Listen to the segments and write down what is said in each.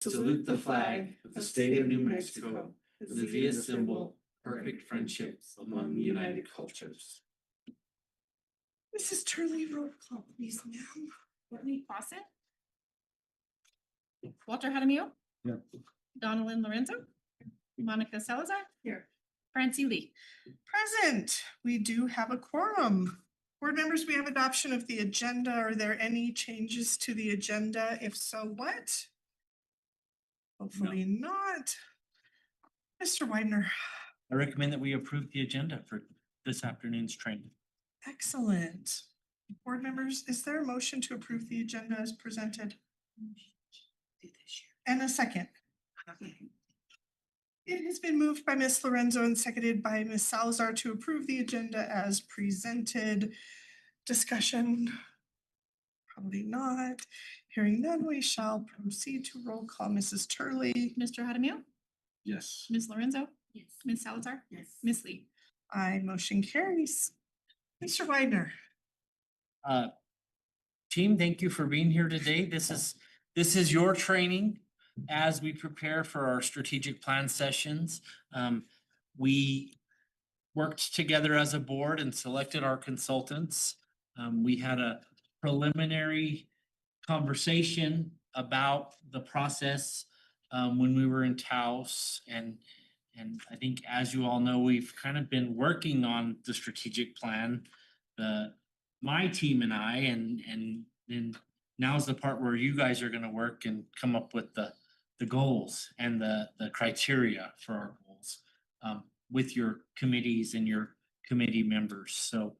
Salute the flag of the state of New Mexico, the via symbol, perfect friendships among united cultures. Mrs. Turley, roll call, please, ma'am. Whitney Fawcett. Walter Hadamio. Yeah. Donalyn Lorenzo. Monica Salazar. Here. Francie Lee. Present, we do have a quorum. Board members, we have adoption of the agenda. Are there any changes to the agenda? If so, what? Hopefully not. Mr. Widener, I recommend that we approve the agenda for this afternoon's training. excellent. Board members, is there a motion to approve the agenda as presented? And a second. It has been moved by Ms. Lorenzo and seconded by Ms. Salazar to approve the agenda as presented. Discussion? Probably not. Hearing none, we shall proceed to roll call. Mrs. Turley. Mr. Hadamio. Yes. Ms. Lorenzo. Yes. Ms. Salazar. Yes. Ms. Lee. Aye, motion carries. Mr. Widener. Team, thank you for being here today. This is your training as we prepare for our strategic plan sessions. We worked together as a board and selected our consultants. We had a preliminary conversation about the process when we were in Taos, and I think, as you all know, we've kind of been working on the strategic plan, my team and I, and then now's the part where you guys are going to work and come up with the goals and the criteria for our goals with your committees and your committee members. So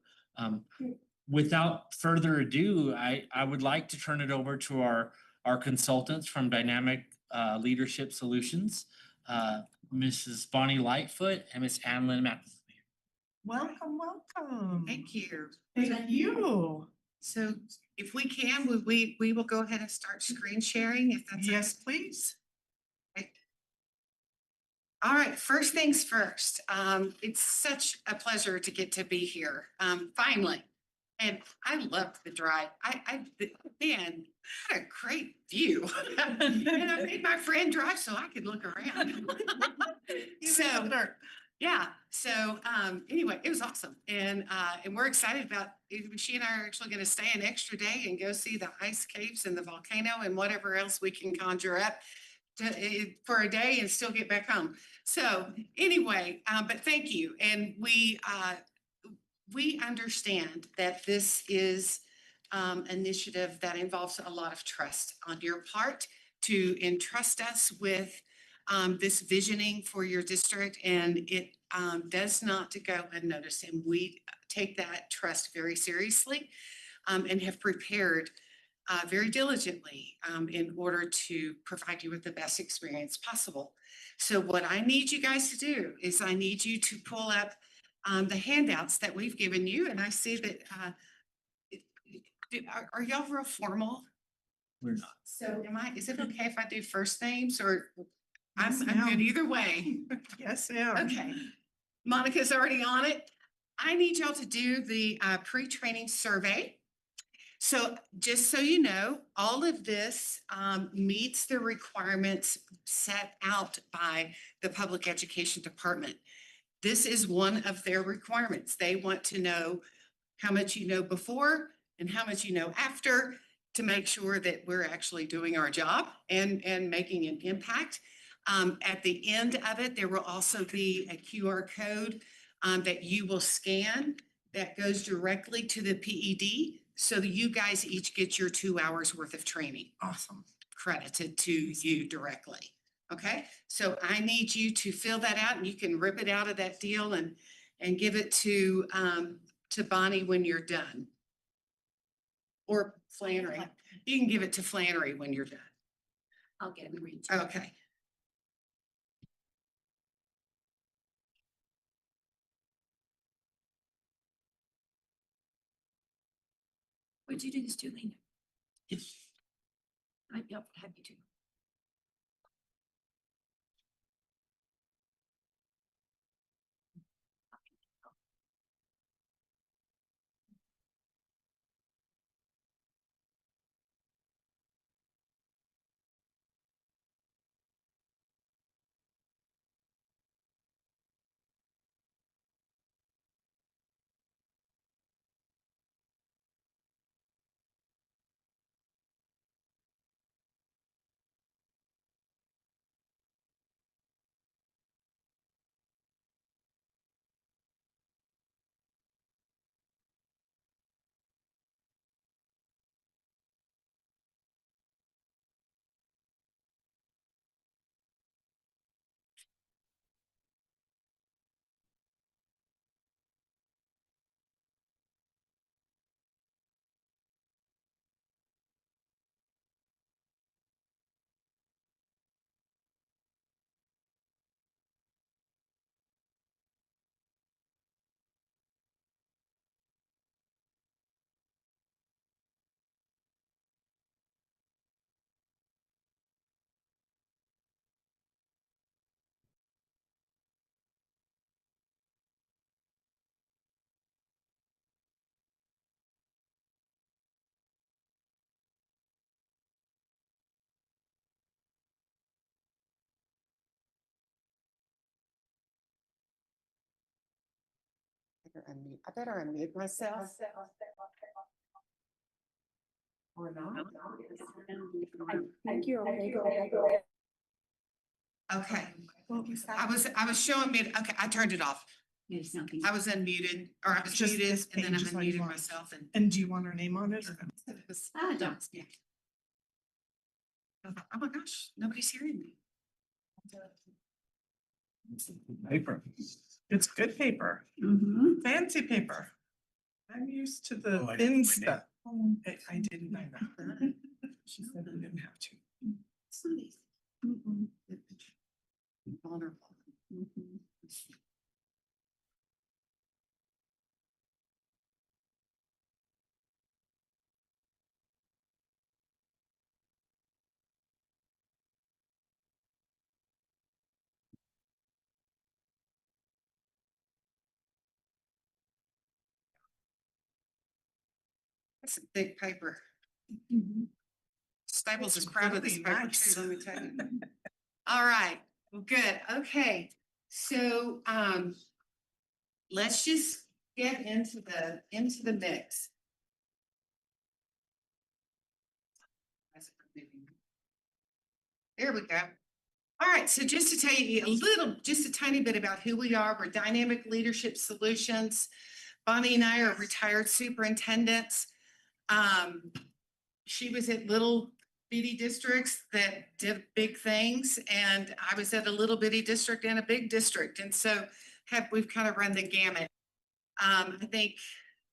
without further ado, I would like to turn it over to our consultants from Dynamic Leadership Solutions, Mrs. Bonnie Lightfoot and Ms. Annalyn Mathis. Welcome, welcome. Thank you. Thank you. So if we can, we will go ahead and start screen sharing if that's. Yes, please. Okay. All right, first things first. It's such a pleasure to get to be here, finally. And I loved the drive. Man, had a great view. And I made my friend drive so I could look around. Yeah. So anyway, it was awesome. And we're excited about it. She and I are actually going to stay an extra day and go see the ice caves and the volcano and whatever else we can conjure up for a day and still get back home. So anyway, but thank you. And we understand that this is initiative that involves a lot of trust on your part to entrust us with this visioning for your district, and it does not go unnoticed. And we take that trust very seriously and have prepared very diligently in order to provide you with the best experience possible. So what I need you guys to do is I need you to pull up the handouts that we've given you. And I see that, are y'all real formal? We're not. So is it okay if I do first names or? I'm Yes, good ma'am. either way. Yes, ma'am. Okay. Monica's already on it. I need y'all to do the pre-training survey. So just so you know, all of this meets the requirements set out by the Public Education Department. This is one of their requirements. They want to know how much you know before and how much you know after to make sure that we're actually doing our job and making an impact. At the end of it, there will also be a QR code that you will scan that goes directly to the PED. So that you guys each get your 2 hours worth of training. Awesome. Credited to you directly. Okay, so I need you to fill that out, and you can rip it out of that deal and give it to Bonnie when you're done. Or Flannery. You can give it to Flannery when you're done. I'll get it and read. Okay. Would you do this too, Lena? Yes. I'd be happy to. I better unmute myself. Or not. I think you're okay, go ahead. Okay, What was that? I was showing me, okay, I turned it off. There's nothing. I was unmuted, or I was Just muted, this and then I page is all you unmuted want. myself and. And do you want her name on it or no? Don't. Yeah. Oh my gosh, nobody's hearing me. Paper. It's good paper, Mhm. fancy paper. I'm used to the Oh, I thin didn't put my stuff. I didn't know. She said we didn't have to. It's not easy. Mhm. Vulnerable. Mhm. That's a big paper. Mhm. Staples is It's proud of this really paper nice. too, let me tell you. All right, well, good, okay, so, let's just get into the mix. There we go. All right, so just to tell you just a tiny bit about who we are, we're Dynamic Leadership Solutions. Bonnie and I are retired superintendents. She was at little bitty districts that did big things, and I was at a little bitty district and a big district, and so we've kind of run the gamut. I think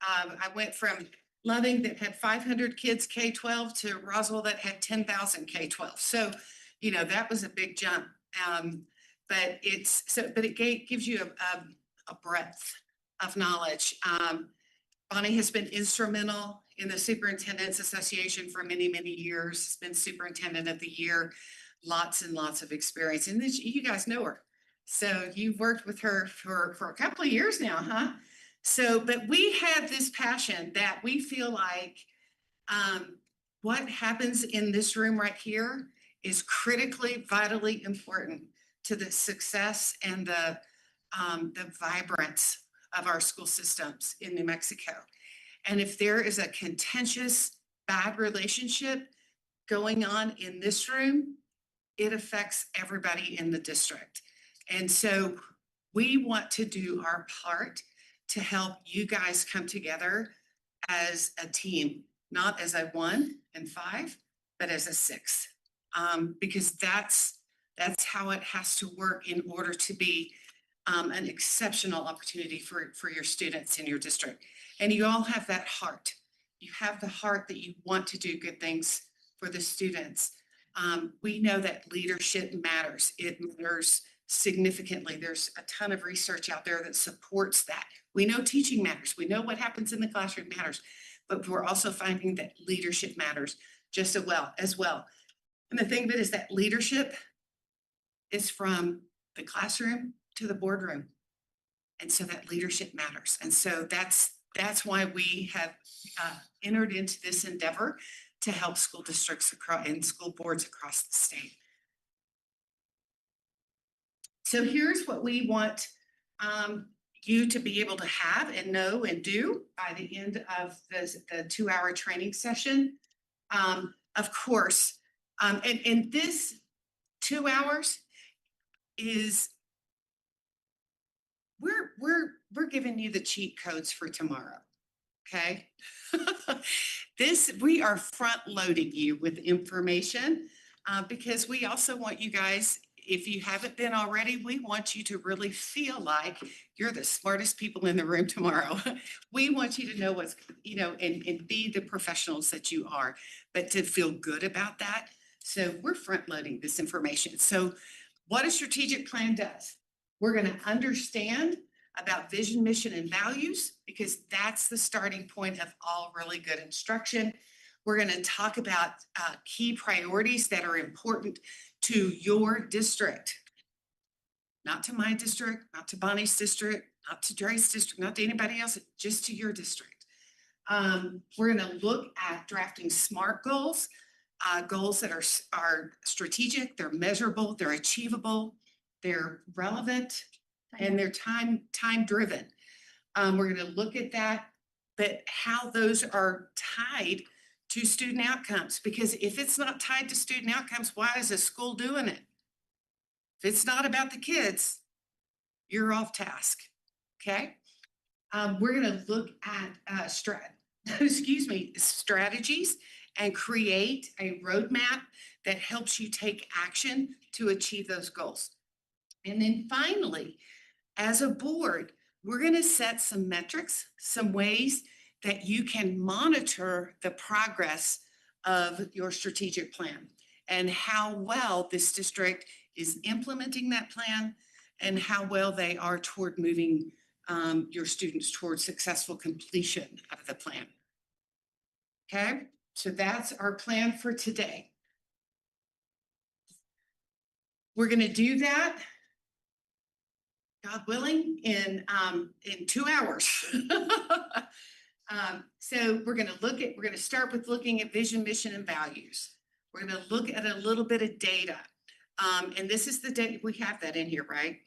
I went from Loving that had 500 kids K-12 to Roswell that had 10,000 K-12. So, you know, that was a big jump. But it gives you a breadth of knowledge. Bonnie has been instrumental in the Superintendent's Association for many, many years. Has been Superintendent of the Year, lots and lots of experience. And you guys know her. So you've worked with her for a couple of years now, huh? So, but we have this passion that we feel like what happens in this room right here is critically, vitally important to the success and the vibrance of our school systems in New Mexico. And if there is a contentious, bad relationship going on in this room, it affects everybody in the district. And so we want to do our part to help you guys come together as a team, not as a 1 and 5, but as a 6. Because that's how it has to work in order to be an exceptional opportunity for your students in your district. And you all have that heart. You have the heart that you want to do good things for the students. We know that leadership matters. It matters significantly. There's a ton of research out there that supports that. We know teaching matters. We know what happens in the classroom matters, but we're also finding that leadership matters just as well. And the thing of it is that leadership is from the classroom to the boardroom. And so that leadership matters. And so that's why we have entered into this endeavor to help school districts and school boards across the state. So here's what we want you to be able to have and know and do by the end of the 2-hour training session. Of course, and this 2 hours is we're giving you the cheat codes for tomorrow. Okay. We are front loading you with information because we also want you guys, if you haven't been already, we want you to really feel like you're the smartest people in the room tomorrow. We want you to know what's, and be the professionals that you are, but to feel good about that. So we're front loading this information. So what a strategic plan does, we're going to understand about vision, mission, and values, because that's the starting point of all really good instruction. We're going to talk about key priorities that are important to your district, not to my district, not to Bonnie's district, not to Dre's district, not to anybody else, just to your district. We're going to look at drafting SMART goals, goals that are strategic, they're measurable, they're achievable, they're relevant, and they're time driven. We're gonna look at that, but how those are tied to student outcomes, because if it's not tied to student outcomes, why is a school doing it? If it's not about the kids, you're off task, okay? We're gonna look at strategies and create a roadmap that helps you take action to achieve those goals. And then finally, as a board, we're gonna set some metrics, some ways that you can monitor the progress of your strategic plan and how well this district is implementing that plan and how well they are toward moving your students towards successful completion of the plan. Okay, so that's our plan for today. We're gonna do that, God willing, in 2 hours. So we're gonna start with looking at vision, mission, and values. We're gonna look at a little bit of data. And this is the data, we have that in here, right?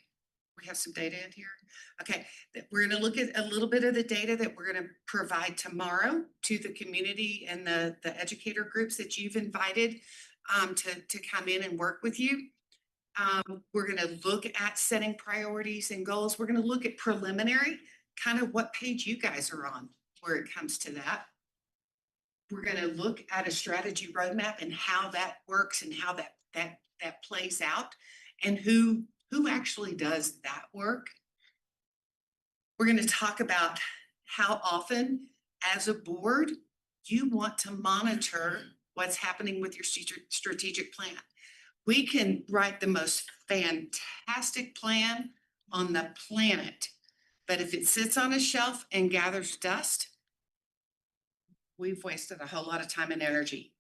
We have some data in here. Okay, we're gonna look at a little bit of the data that we're gonna provide tomorrow to the community and the educator groups that you've invited to come in and work with you. We're gonna look at setting priorities and goals. We're gonna look at preliminary, kind of what page you guys are on where it comes to that. We're gonna look at a strategy roadmap and how that works and how that plays out and who actually does that work. We're gonna talk about how often, as a board, you want to monitor what's happening with your strategic plan. We can write the most fantastic plan on the planet, but if it sits on a shelf and gathers dust, we've wasted a whole lot of time and energy.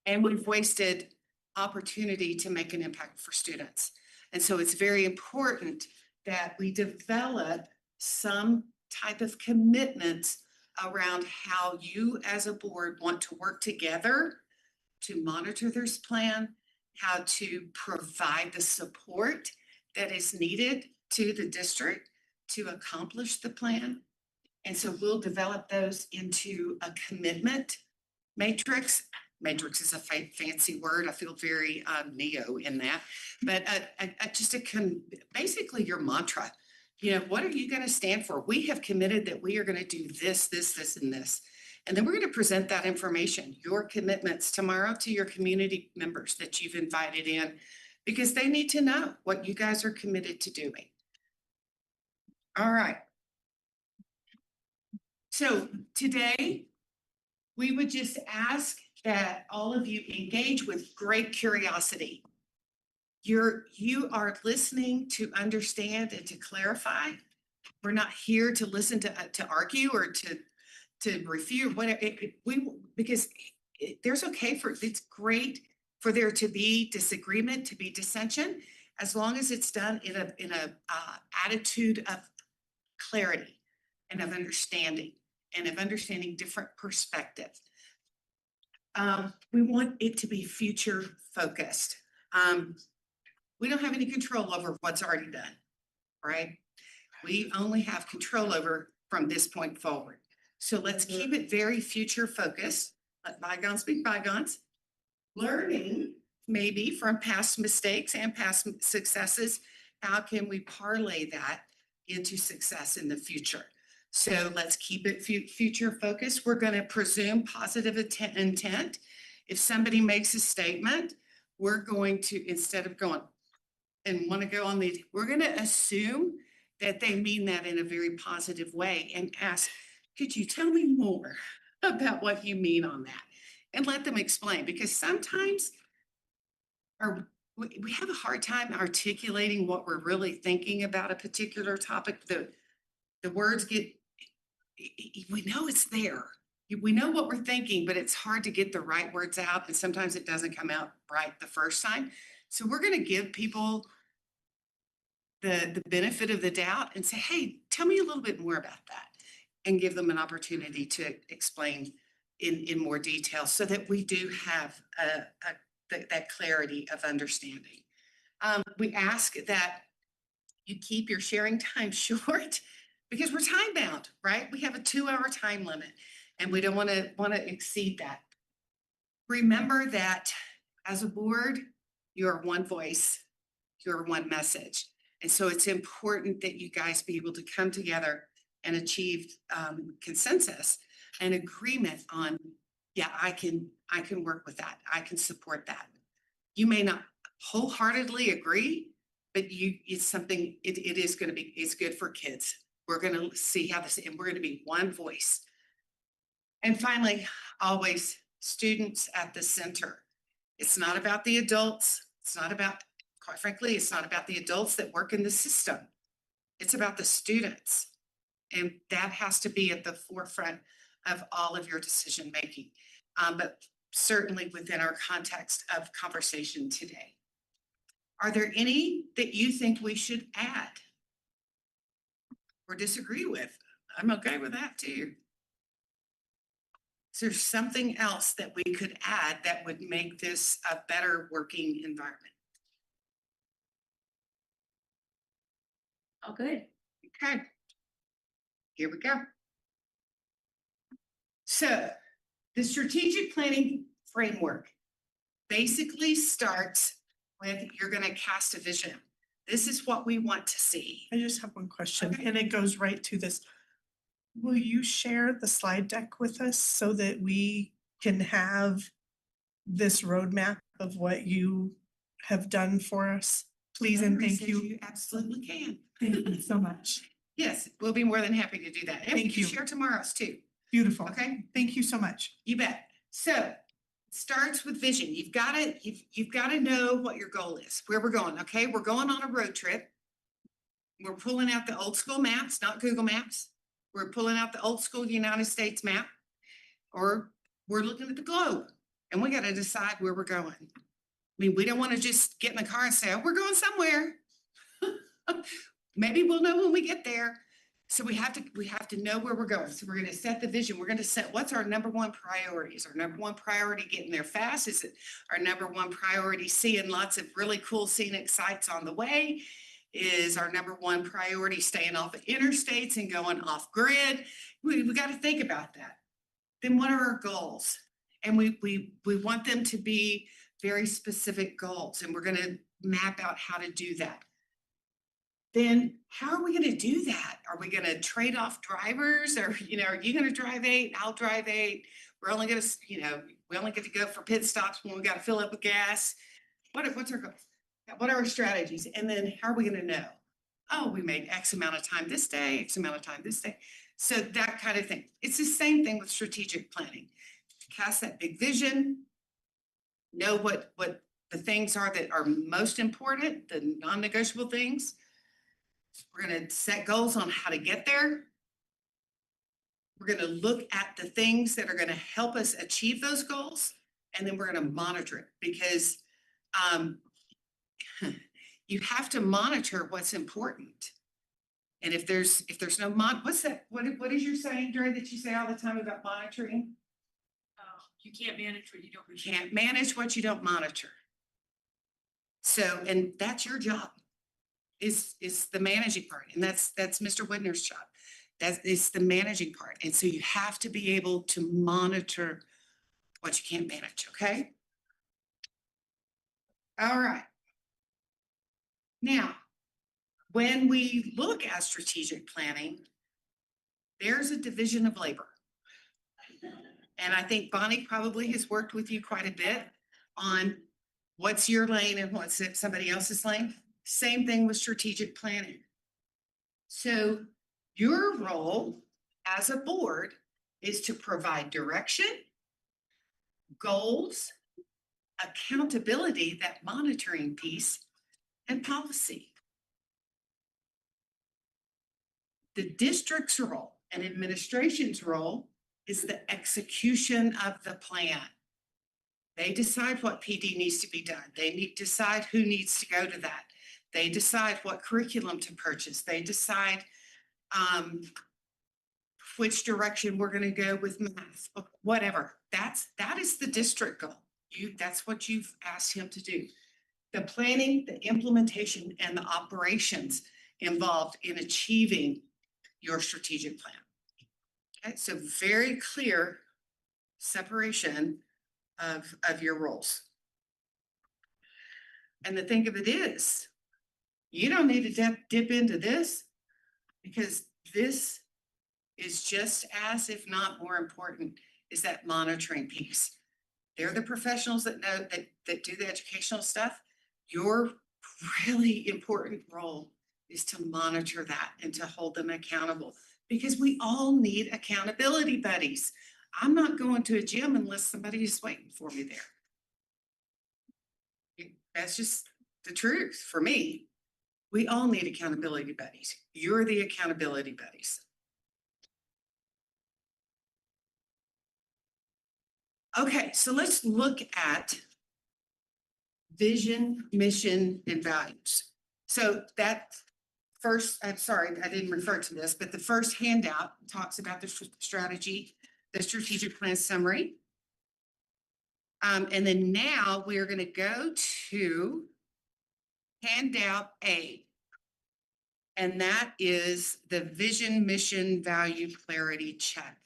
And we've wasted opportunity to make an impact for students. And so it's very important that we develop some type of commitments around how you as a board want to work together to monitor this plan, how to provide the support that is needed to the district to accomplish the plan. And so we'll develop those into a commitment matrix. Matrix is a fancy word. I feel very neo in that, but basically your mantra. You know, what are you going to stand for? We have committed that we are going to do this, this, and this. And then we're going to present that information, your commitments tomorrow to your community members that you've invited in, because they need to know what you guys are committed to doing. All right. So today, we would just ask that all of you engage with great curiosity. You are listening to understand and to clarify. We're not here to listen to argue or to refute whatever. It's great for there to be disagreement, to be dissension, as long as it's done in a attitude of clarity and of understanding different perspectives. We want it to be future focused. We don't have any control over what's already done, right? We only have control over from this point forward. So let's keep it very future focused. Let bygones be bygones. Learning maybe from past mistakes and past successes. How can we parlay that into success in the future? So let's keep it future focused. We're going to presume positive intent. If somebody makes a statement, we're going to, instead of going and want to go on we're going to assume that they mean that in a very positive way and ask, could you tell me more about what you mean on that? And let them explain, because sometimes we have a hard time articulating what we're really thinking about a particular topic. The words we know it's there. We know what we're thinking, but it's hard to get the right words out. And sometimes it doesn't come out right the first time. So we're going to give people the benefit of the doubt and say, hey, tell me a little bit more about that, and give them an opportunity to explain in more detail so that we do have that clarity of understanding. We ask that you keep your sharing time short, because we're time bound, right? We have a 2-hour time limit and we don't want to exceed that. Remember that as a board, you're one voice, you're one message. And so it's important that you guys be able to come together and achieve consensus and agreement on, yeah, I can work with that. I can support that. You may not wholeheartedly agree, but it's something, it is going to be, it's good for kids. We're going to see how this, and we're going to be one voice. And finally, always students at the center. It's not about the adults. It's not about, quite frankly, it's not about the adults that work in the system. It's about the students. And that has to be at the forefront of all of your decision making. But certainly within our context of conversation today. Are there any that you think we should add or disagree with? I'm okay with that too. Is there something else that we could add that would make this a better working environment? All good. Okay. Here we go. So the strategic planning framework basically starts with you're going to cast a vision. This is what we want to see. I just have one question, Okay. and it goes right to this. Will you share the slide deck with us so that we can have this roadmap of what you have done for us? Please and Lori thank says you. absolutely can. Thank you so much. Yes, we'll be more than happy to do that. And we Thank can you. share tomorrow's too. Beautiful. Okay. Thank you so much. You bet. So it starts with vision. You've got to know what your goal is, where we're going. Okay. We're going on a road trip. We're pulling out the old school maps, not Google Maps. We're pulling out the old school United States map, or we're looking at the globe and we got to decide where we're going. I mean, we don't want to just get in the car and say, oh, we're going somewhere. Maybe we'll know when we get there. So we have to know where we're going. So we're going to set the vision. We're going to set what's our number one priority. Is our number one priority getting there fast? Is it our number one priority seeing lots of really cool scenic sites on the way? Is our number one priority staying off of interstates and going off grid? We got to think about that. Then what are our goals? And we want them to be very specific goals, and we're going to map out how to do that. Then how are we going to do that? Are we going to trade off drivers, or, are you going to drive 8? I'll drive 8. We're only going to, we only get to go for pit stops when we got to fill up with gas. What's our goal? What are our strategies? And then how are we going to know? Oh, we made X amount of time this day, X amount of time this day. So that kind of thing. It's the same thing with strategic planning. Cast that big vision, know what the things are that are most important, the non-negotiable things. We're going to set goals on how to get there. We're going to look at the things that are going to help us achieve those goals. And then we're going to monitor it, because you have to monitor what's important. And if there's no what's that? What is your saying, Dre, that you say all the time about monitoring? You can't manage what you don't. You can't manage what you don't monitor. So, and that's your job, is the managing part. And that's Mr. Widner's job. That is the managing part. And so you have to be able to monitor what you can't manage, okay? All right. Now, when we look at strategic planning, there's a division of labor. And I think Bonnie probably has worked with you quite a bit on what's your lane and what's somebody else's lane. Same thing with strategic planning. So your role as a board is to provide direction, goals, accountability, that monitoring piece, and policy. The district's role and administration's role is the execution of the plan. They decide what PD needs to be done. They decide who needs to go to that. They decide what curriculum to purchase. They decide which direction we're going to go with math, whatever. That is the district goal. That's what you've asked him to do. The planning, the implementation, and the operations involved in achieving your strategic plan. Okay, so very clear separation of your roles. And the thing of it is, you don't need to dip into this because this is just as, if not more important, is that monitoring piece. They're the professionals that know that do the educational stuff. Your really important role is to monitor that and to hold them accountable because we all need accountability buddies. I'm not going to a gym unless somebody is waiting for me there. That's just the truth for me. We all need accountability buddies. You're the accountability buddies. Okay, so let's look at vision, mission, and values. So that first, I'm sorry, I didn't refer to this, but the first handout talks about the strategy, the strategic plan summary. And then now we're going to go to handout A. And that is the vision, mission, value, clarity check.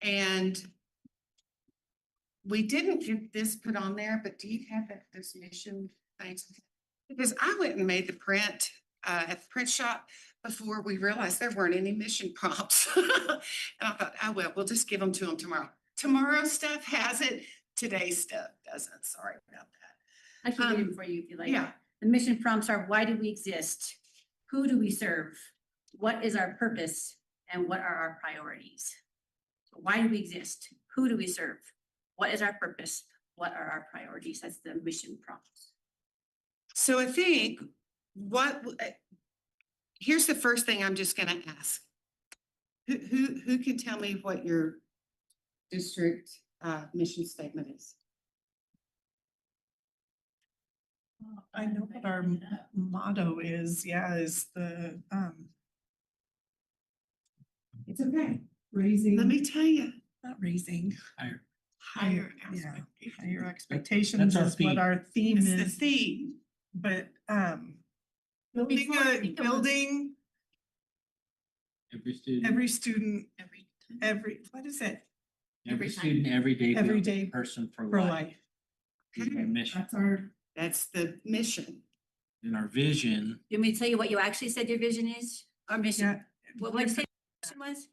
And we didn't get this put on there, but do you have this mission things? Because I went and made the print at the print shop before we realized there weren't any mission prompts. And I thought, oh, well, we'll just give them to them tomorrow. Tomorrow's stuff has it. Today's stuff doesn't. Sorry about that. I can read it for you if you like. Yeah. The mission prompts are: why do we exist? Who do we serve? What is our purpose? And what are our priorities? So why do we exist? Who do we serve? What is our purpose? What are our priorities? That's the mission prompts. So I think here's the first thing I'm just gonna ask. Who can tell me what your district mission statement is? I know what our motto is, is the, It's okay. raising. Let me tell you. Not raising. Higher. Higher Yeah, expectations. higher expectations our is theme. what our theme It's the is, theme. but, building Before, I a, think it was- building Every student. every student, what is it? Every every time. student, every day. Every building day person for For life. life. Is our mission. That's our, That's the mission. And our vision, You want me to tell you what you actually said your vision is? Or mission? yeah, What did you say your mission was?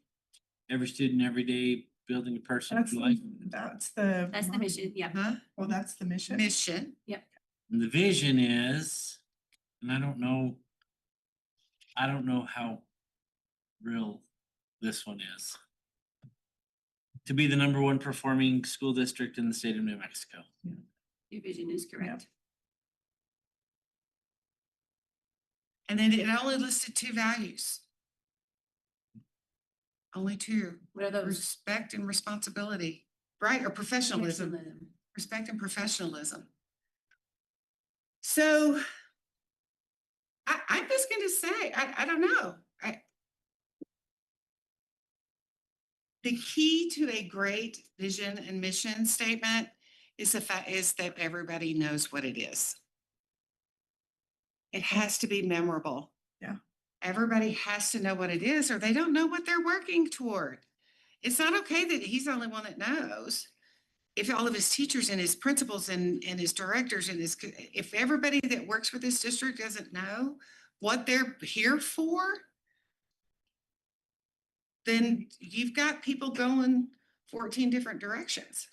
every student, every day, building a person that's, for life. that's the. That's the mission, yeah. Huh? Well, that's the mission. Mission. And the vision is, and I don't know how real this one is. To be the #1 performing school district in the state of New Mexico. Your vision is correct. And then it only listed 2 values. Only 2. What are those? Respect and responsibility, right? Or professionalism. Professionalism. Respect and professionalism. So I'm just going to say, I don't know. The key to a great vision and mission statement is that everybody knows what it is. It has to be memorable. Yeah. Everybody has to know what it is, or they don't know what they're working toward. It's not okay that he's the only one that knows. If all of his teachers and his principals and his directors and if everybody that works with this district doesn't know what they're here for, then you've got people going 14 different directions.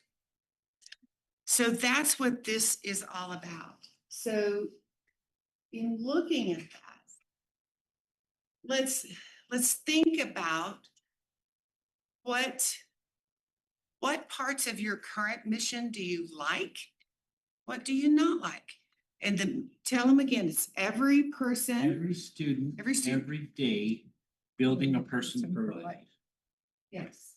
So that's what this is all about. So in looking at that, let's think about what parts of your current mission do you like? What do you not like? And then tell them again, it's every person. Every student, Every student. every day, building a person for life. Yes.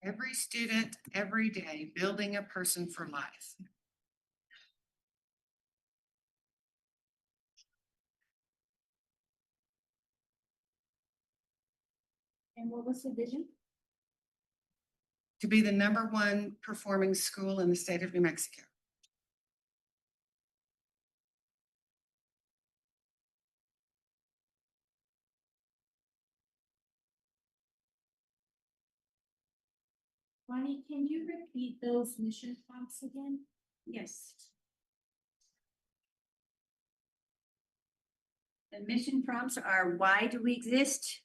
Every student, every day, building a person for life. And what was the vision? To be the #1 performing school in the state of New Mexico. Bonnie, can you repeat those mission prompts again? Yes. The mission prompts are: why do we exist?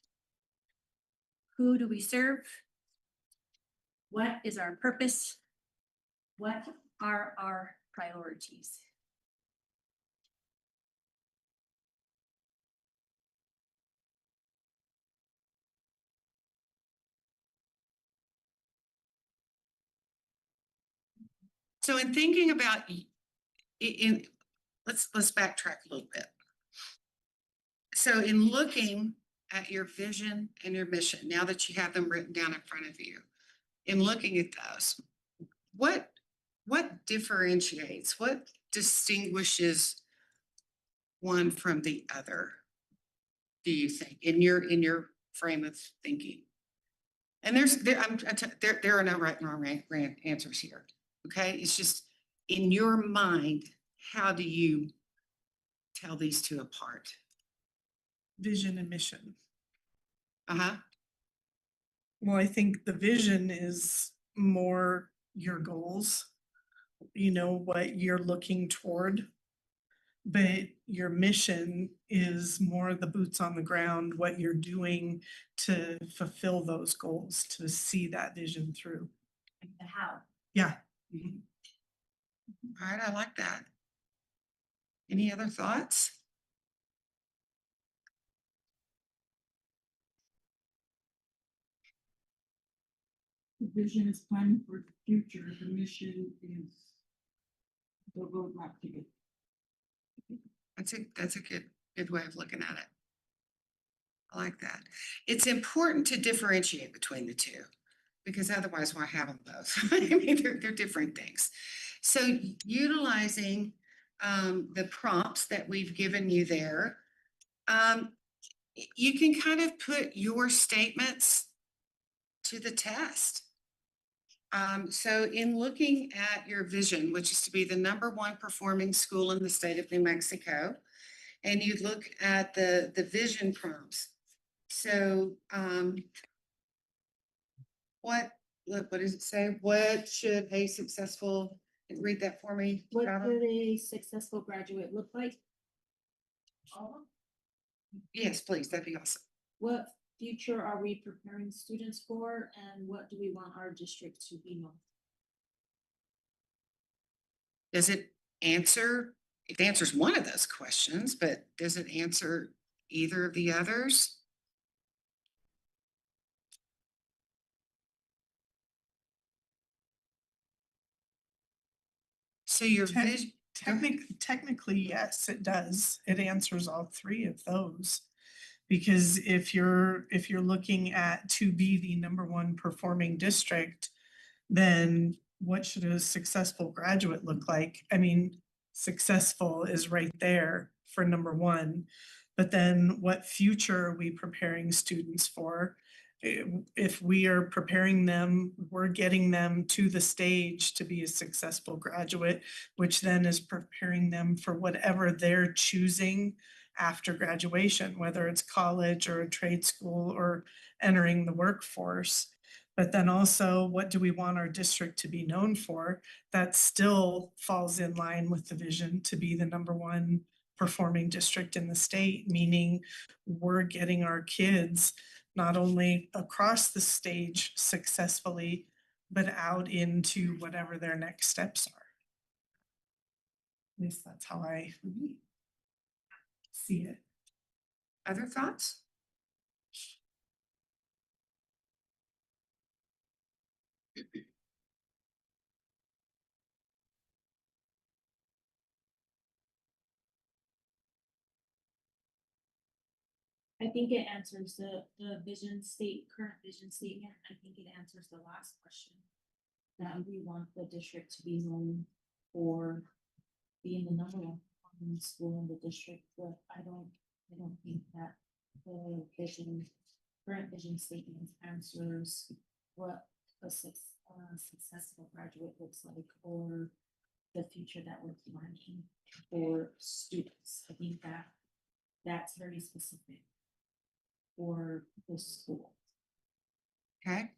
Who do we serve? What is our purpose? What are our priorities? So in thinking about, let's backtrack a little bit. So in looking at your vision and your mission, now that you have them written down in front of you, in looking at those, what differentiates, what distinguishes one from the other, do you think, in your frame of thinking? And there are no right and wrong answers here. Okay, it's just in your mind, how do you tell these two apart? Vision and mission. Uh-huh. Well, I think the vision is more your goals, you know, what you're looking toward. But your mission is more the boots on the ground, what you're doing to fulfill those goals, to see that vision through. Like the how. Yeah. All right, I like that. Any other thoughts? The vision is planning for the future, the mission is the roadmap to get. That's a good way of looking at it. I like that. It's important to differentiate between the two, because otherwise why have them both? I mean, they're different things. So utilizing the prompts that we've given you there, you can kind of put your statements to the test. So in looking at your vision, which is to be the #1 performing school in the state of New Mexico, and you look at the vision prompts. So what does it say? What should a successful, read that for me? What Rhonda? could a successful graduate look like? Yes, please, that'd be awesome. What future are we preparing students for, and what do we want our district to be known? Does it answer, it answers one of those questions, but does it answer either of the others? So your Tech- vision, Technically, yes, it does. It answers all three of those. Because if you're looking at to be the #1 performing district, then what should a successful graduate look like? I mean, successful is right there for #1. But then what future are we preparing students for? If we are preparing them, we're getting them to the stage to be a successful graduate, which then is preparing them for whatever they're choosing after graduation, whether it's college or a trade school or entering the workforce. But then also, what do we want our district to be known for? That still falls in line with the vision to be the #1 performing district in the state, meaning we're getting our kids not only across the stage successfully, but out into whatever their next steps are. At least that's how I see it. other thoughts? I think it answers the current vision statement. I think it answers the last question. That we want the district to be known for being the #1 performing school in the district, but I don't think that the current vision statement answers what a successful graduate looks like, or the future that we're planning for students. I think that's very specific for the school. Okay.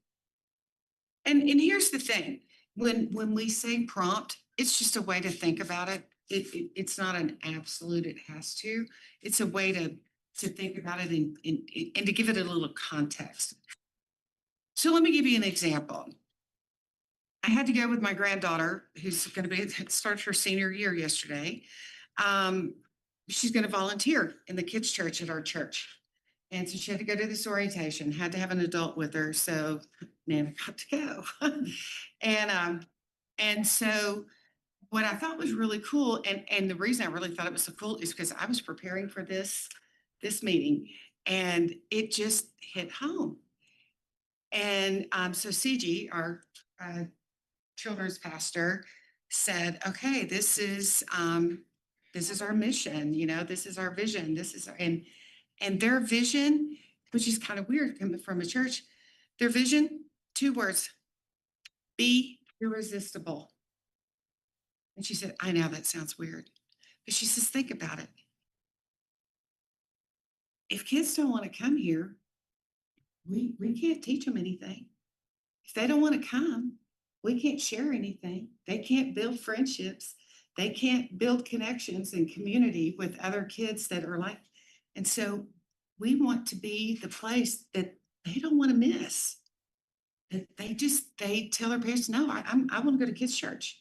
And here's the thing, when we say prompt, it's just a way to think about it. It's not an absolute, it has to. It's a way to think about it and to give it a little context. So let me give you an example. I had to go with my granddaughter, who's going to start her senior year yesterday. She's going to volunteer in the kids' church at our church. And so she had to go to this orientation, had to have an adult with her. So Nana got to go. And so what I thought was really cool, and the reason I really thought it was so cool is because I was preparing for this meeting and it just hit home. And so CG, our children's pastor, said, okay, this is our mission, this is our vision, this is and their vision, which is kind of weird coming from a church, their vision, 2 words, be irresistible. And she said, I know that sounds weird, but she says, think about it. If kids don't want to come here, we can't teach them anything. If they don't want to come, we can't share anything. They can't build friendships. They can't build connections and community with other kids that are like, and so we want to be the place that they don't want to miss. That they tell their parents, no, I want to go to kids' church,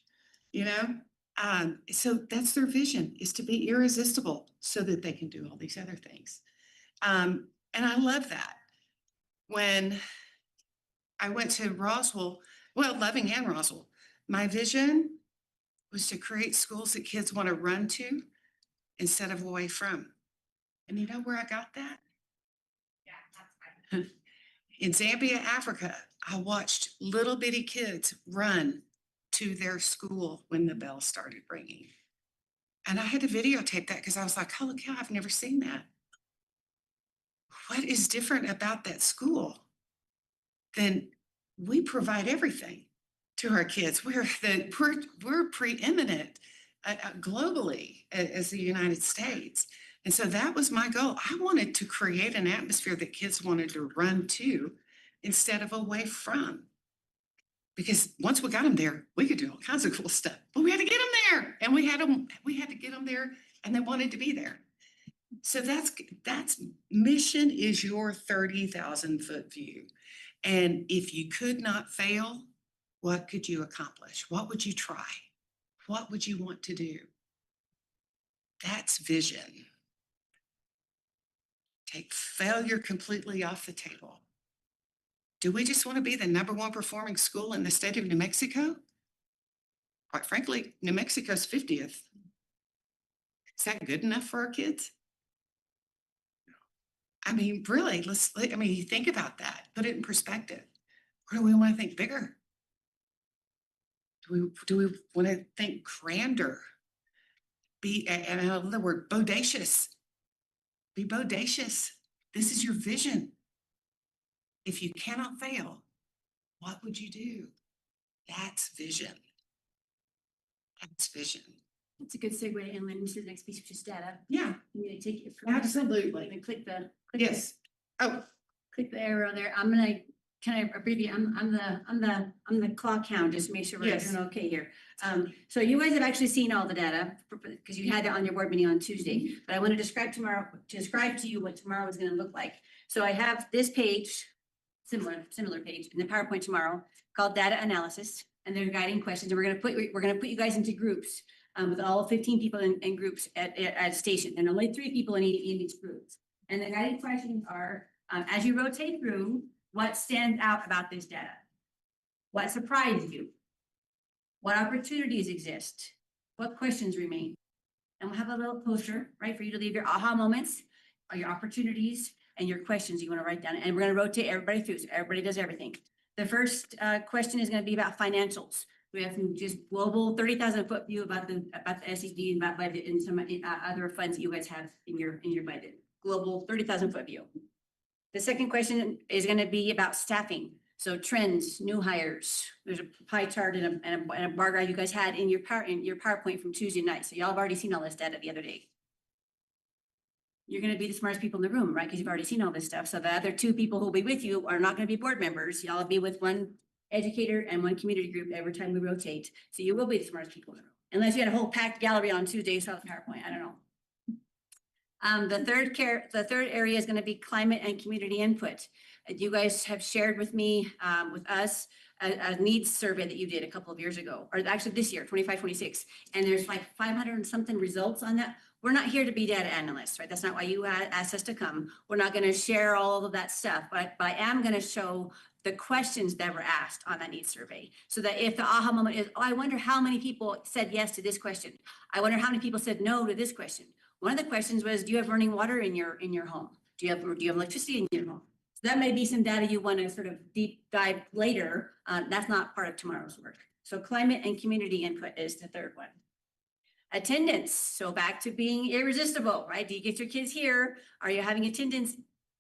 So that's their vision, is to be irresistible so that they can do all these other things. And I love that. When I went to Roswell, Loving and Roswell, my vision was to create schools that kids want to run to instead of away from. And you know where I got that? In Zambia, Africa, I watched little bitty kids run to their school when the bell started ringing. And I had to videotape that because I was like, holy cow, I've never seen that. What is different about that school? Then we provide everything to our kids. We're preeminent globally as the United States. And so that was my goal. I wanted to create an atmosphere that kids wanted to run to instead of away from. Because once we got them there, we could do all kinds of cool stuff. But we had to get them there, and we had to get them there, and they wanted to be there. So that's mission is your 30,000-foot view. And if you could not fail, what could you accomplish? What would you try? What would you want to do? That's vision. Take failure completely off the table. Do we just want to be the #1 performing school in the state of New Mexico? Quite frankly, New Mexico's 50th. Is that good enough for our kids? I mean, really, you think about that, put it in perspective. Or do we want to think bigger? Do we want to think grander? And I love the word bodacious. Be bodacious. This is your vision. If you cannot fail, what would you do? That's vision. That's vision. That's a good segue, and then into the next piece, which is data. Yeah, I'm gonna take it from. absolutely. And click the. Yes. Oh, Click the arrow there. I'm gonna, can I abbreviate? I'm the clock hound, just to make sure we're Yes. doing okay here. So you guys have actually seen all the data because you had it on your board meeting on Tuesday, but I want to describe to you what tomorrow is gonna look like. So I have this page, similar page in the PowerPoint tomorrow called data analysis, and they're guiding questions. And we're gonna put you guys into groups with all 15 people in groups at a station, and only 3 people in each group. And the guiding questions are, as you rotate through, what stands out about this data? What surprised you? What opportunities exist? What questions remain? And we'll have a little poster, right, for you to leave your aha moments, or your opportunities, and your questions you want to write down. And we're going to rotate everybody through, so everybody does everything. The first question is going to be about financials. We have some just global 30,000-foot view about the SED and about budget and some other funds that you guys have in your budget. Global 30,000-foot view. The second question is going to be about staffing. So trends, new hires. There's a pie chart and a bar graph you guys had in your PowerPoint from Tuesday night. So y'all have already seen all this data the other day. You're going to be the smartest people in the room, right? Because you've already seen all this stuff. So the other 2 people who will be with you are not going to be board members. Y'all will be with one educator and one community group every time we rotate. So you will be the smartest people in the room, unless you had a whole packed gallery on Tuesday, South PowerPoint, I don't know. The third area is gonna be climate and community input. You guys have shared with me, with us, a needs survey that you did a couple of years ago, or actually this year, 25, 26. And there's like 500 and something results on that. We're not here to be data analysts, right? That's not why you asked us to come. We're not gonna share all of that stuff, but I am gonna show the questions that were asked on that needs survey. So that if the aha moment is, oh, I wonder how many people said yes to this question. I wonder how many people said no to this question. One of the questions was, do you have running water in your home? Do you have electricity in your home? So that may be some data you want to sort of deep dive later. That's not part of tomorrow's work. So climate and community input is the third one. Attendance. So back to being irresistible, right? Do you get your kids here? Are you having attendance?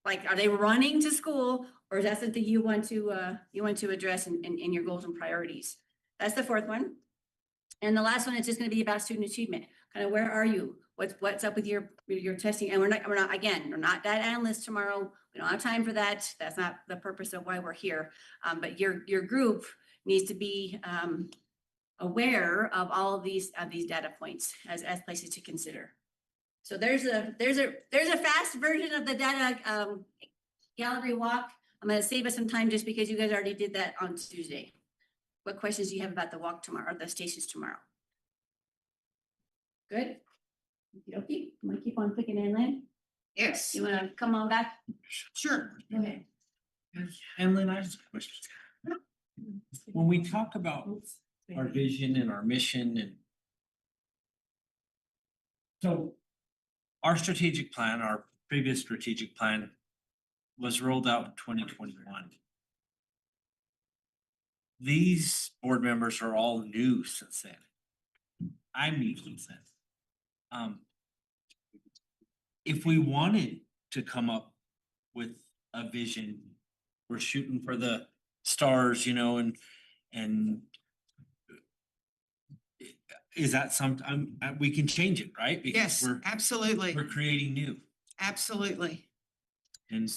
Like, are they running to school, or is that something you want to address in your goals and priorities? That's the fourth one. And the last one is just going to be about student achievement. Kind of, where are you? What's up with your testing? And we're not again, we're not data analysts tomorrow. We don't have time for that. That's not the purpose of why we're here. But your group needs to be aware of all of these data points as places to consider. So there's a fast version of the data gallery walk. I'm going to save us some time just because you guys already did that on Tuesday. What questions do you have about the walk tomorrow, or the stations tomorrow? Good. Okay, I'm gonna keep on clicking in, Lynn. Yes, You wanna come on back? sure. Okay. And Lynn, I have a question. When we talk about our vision and our mission and so our strategic plan, our previous strategic plan was rolled out in 2021. These board members are all new since then. I'm new since then. If we wanted to come up with a vision, we're shooting for the stars, you know, and is that some, we can change it, right? Because Yes, absolutely, we're creating new. absolutely. And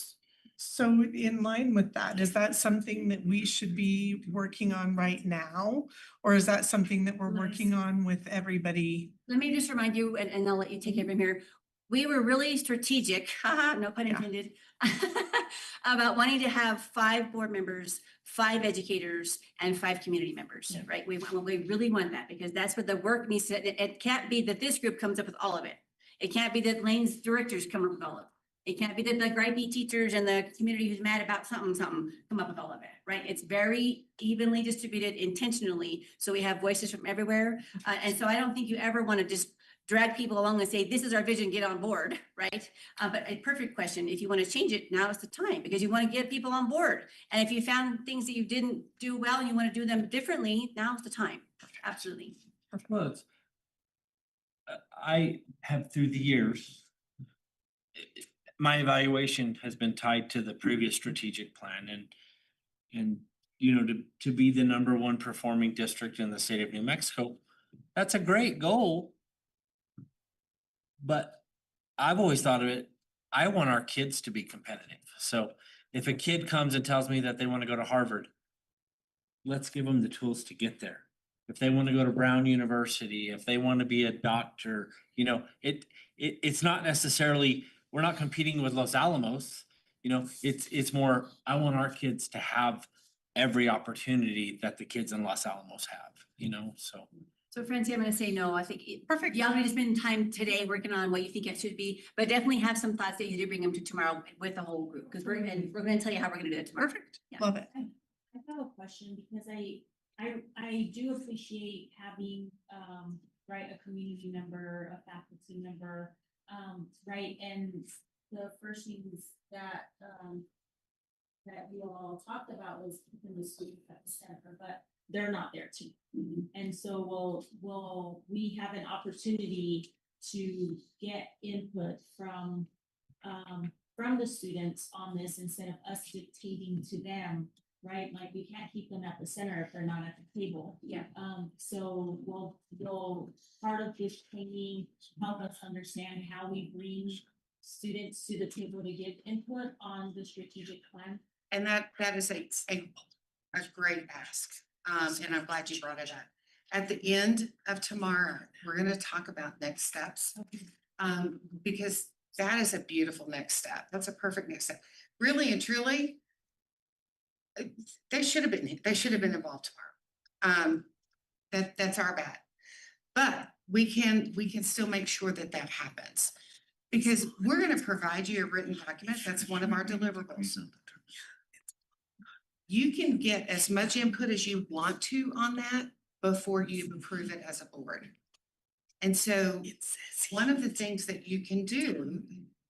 So in line with that, is that something that we should be working on right now? Or is that something that we're working on with everybody? Let me just remind you, and I'll let you take it from here. We were really strategic, haha, no pun intended, about wanting to have 5 board members, 5 educators, and 5 community members, right? We really want that, because that's what the work needs to, it can't be that this group comes up with all of it. It can't be that Lane's directors come up with all of it. It can't be that the gripey teachers and the community who's mad about something come up with all of it, right? It's very evenly distributed intentionally, so we have voices from everywhere. And so I don't think you ever want to just drag people along and say, this is our vision, get on board, right? But a perfect question, if you want to change it, now is the time, because you want to get people on board. And if you found things that you didn't do well and you want to do them differently, now's the time. Absolutely. well, I have through the years, my evaluation has been tied to the previous strategic plan and you know, to be the #1 performing district in the state of New Mexico, that's a great goal. But I've always thought of it, I want our kids to be competitive. So if a kid comes and tells me that they want to go to Harvard, let's give them the tools to get there. If they want to go to Brown University, if they want to be a doctor, you know, it's not necessarily, we're not competing with Los Alamos. You know, it's more, I want our kids to have every opportunity that the kids in Los Alamos have, you know, so. So Francie, I'm gonna say no. I think perfect. Y'all need to spend time today working on what you think it should be, but definitely have some thoughts that you do bring them to tomorrow with the whole group, because we're gonna tell you how we're gonna do it tomorrow. Perfect, Yeah. love it. I have a question, because I do appreciate having, right, a community member, a faculty member, right, and the first things that you all talked about was keeping the students at the center, but they're not there too. And so will we have an opportunity to get input from the students on this, instead of us dictating to them, right? Like, we can't keep them at the center if they're not at the table. Yeah. So will part of this training help us understand how we bring students to the table to give input on the strategic plan? And that is a a great ask. And I'm glad you brought it up. At the end of tomorrow, we're gonna talk about next steps. Because that is a beautiful next step. That's a perfect next step. Really and truly, they should have been involved tomorrow. That's our bad. But we can still make sure that that happens. Because we're gonna provide you a written document. That's one of our deliverables. You can get as much input as you want to on that before you approve it as a board. And so one of the things that you can do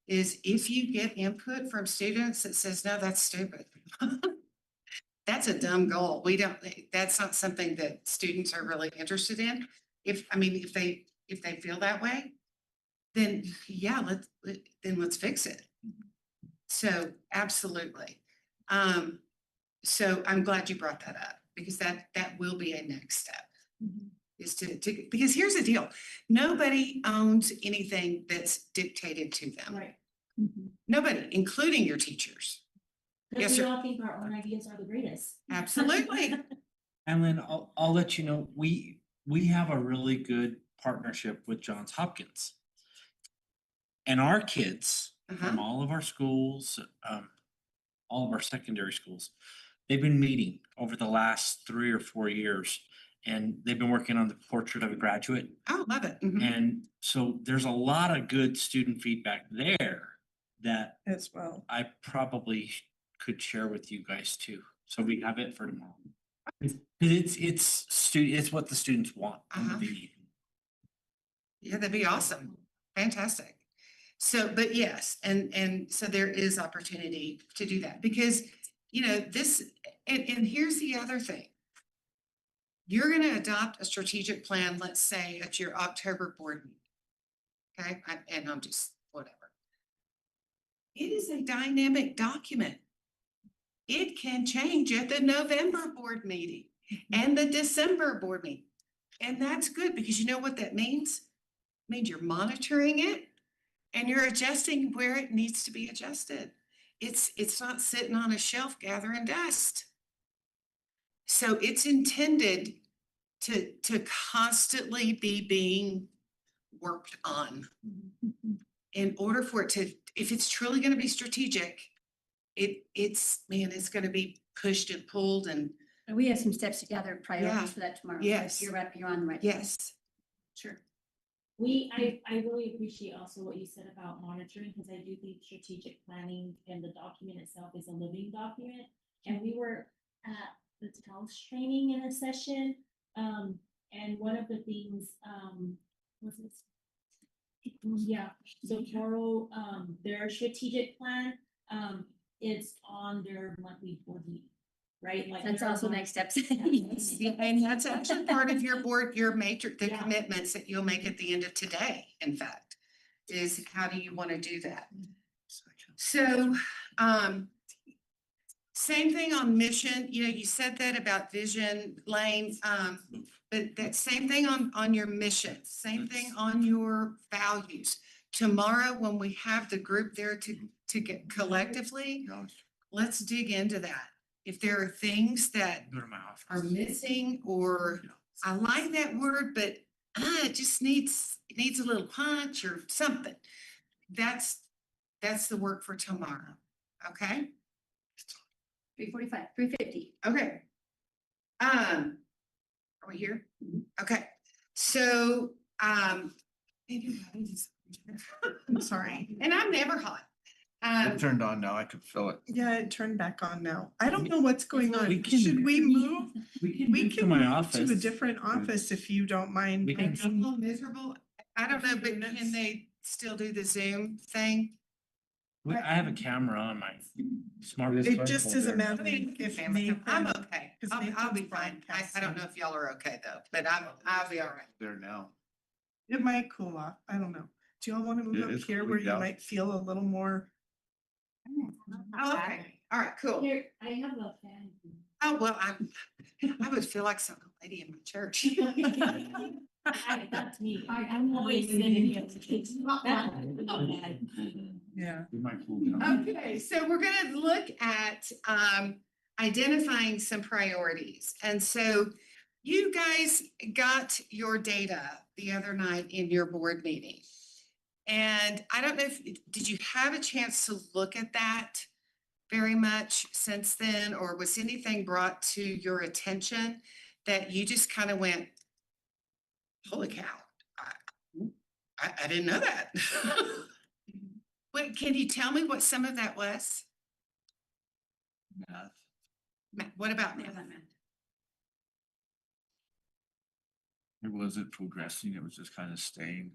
is if you get input from students that says, no, that's stupid. That's a dumb goal. That's not something that students are really interested in. If they feel that way, then yeah, let's fix it. So absolutely. So I'm glad you brought that up because that will be a next step. Is to because here's the deal. Nobody owns anything that's dictated to them. Right. Nobody, including your teachers. Yes, Because we sir. all think our own ideas are the greatest. Absolutely. And then I'll let you know, we have a really good partnership with Johns Hopkins. And our kids from all of our schools, all of our secondary schools, they've been meeting over the last 3 or 4 years. And they've been working on the portrait of a graduate. Oh, love it. Mhm. And so there's a lot of good student feedback there that As well. I probably could share with you guys too. So we have it for tomorrow. It's what the students want. and what they need. Yeah, that'd be awesome. Fantastic. So, but yes, and so there is opportunity to do that because, this, and here's the other thing. You're gonna adopt a strategic plan, let's say at your October board meeting. Okay, and I'm just, whatever. It is a dynamic document. It can change at the November board meeting and the December board meeting. And that's good because you know what that means? It means you're monitoring it and you're adjusting where it needs to be adjusted. It's not sitting on a shelf gathering dust. So it's intended to constantly be being worked on. In order for it to, if it's truly gonna be strategic, it's gonna be pushed and pulled and And we have some steps together, Yeah. priorities for that tomorrow. So Yes. You're right, you're on the right. yes. Sure. I really appreciate also what you said about monitoring, because I do think strategic planning and the document itself is a living document. And we were at the TELS training in a session, and one of the things, was this? Yeah, so Toro, their strategic plan, is on their monthly board meeting, right? Like That's they're also on- next steps. Yeah, and that's actually part of your board, your matrix, the Yeah. commitments that you'll make at the end of today, in fact, is how do you want to do that? So, same thing on mission, you said that about vision, Lane, but that same thing on your mission, same thing on your values. Tomorrow, when we have the group there to get collectively, let's dig into that. If there are things that Go to my office. are missing, or I like that word, but it just needs a little punch or something. That's the work for tomorrow, okay? 3:45, 3:50. Okay. Are we here? Okay, so, maybe I'm sorry. and I'm never hot. It turned on now, I could feel it. Yeah, it turned back on now. I don't know what's going on. We can- Should we move? We We to can my move to a office. different office if you don't mind. We can- I'm a little miserable. I don't know, but can they still do the Zoom thing? I have a camera on my smart. It just is a matter I mean, of if I'm Nathan. okay. because I'll be Nathan's fine. I don't know broadcasting. if y'all are okay though, but I'll be all right. There now. It might cool off. I don't know. Do y'all want to It move up is here cooling where you down. might feel a little more? Oh, okay. All right, cool. Here, I have a fan. Oh, well, I would feel like some lady in my church. That's me. I'm always sitting here. Yeah. We might cool down. Okay, so we're gonna look at identifying some priorities. And so you guys got your data the other night in your board meeting. And I don't know if, did you have a chance to look at that very much since then? Or was anything brought to your attention that you just kind of went, holy cow, I didn't know that. What, can you tell me what some of that was? What about What math? does that mean? It wasn't progressing, it was just kind of staying.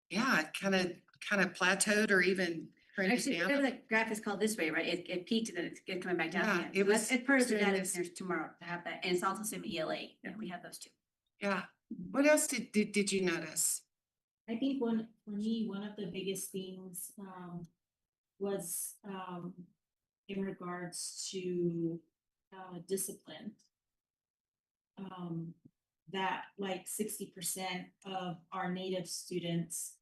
Yeah, it kind of plateaued or even trended Actually, down. whatever that graph is called this way, right? It peaked and then it's coming back down Yeah, again. it So that's- was It's part of the doing data this. there's tomorrow to have that. And it's also same ELA. Yeah, we have those two. Yeah. What else did you notice? I think for me, one of the biggest things, was, in regards to, discipline. That like 60% of our native students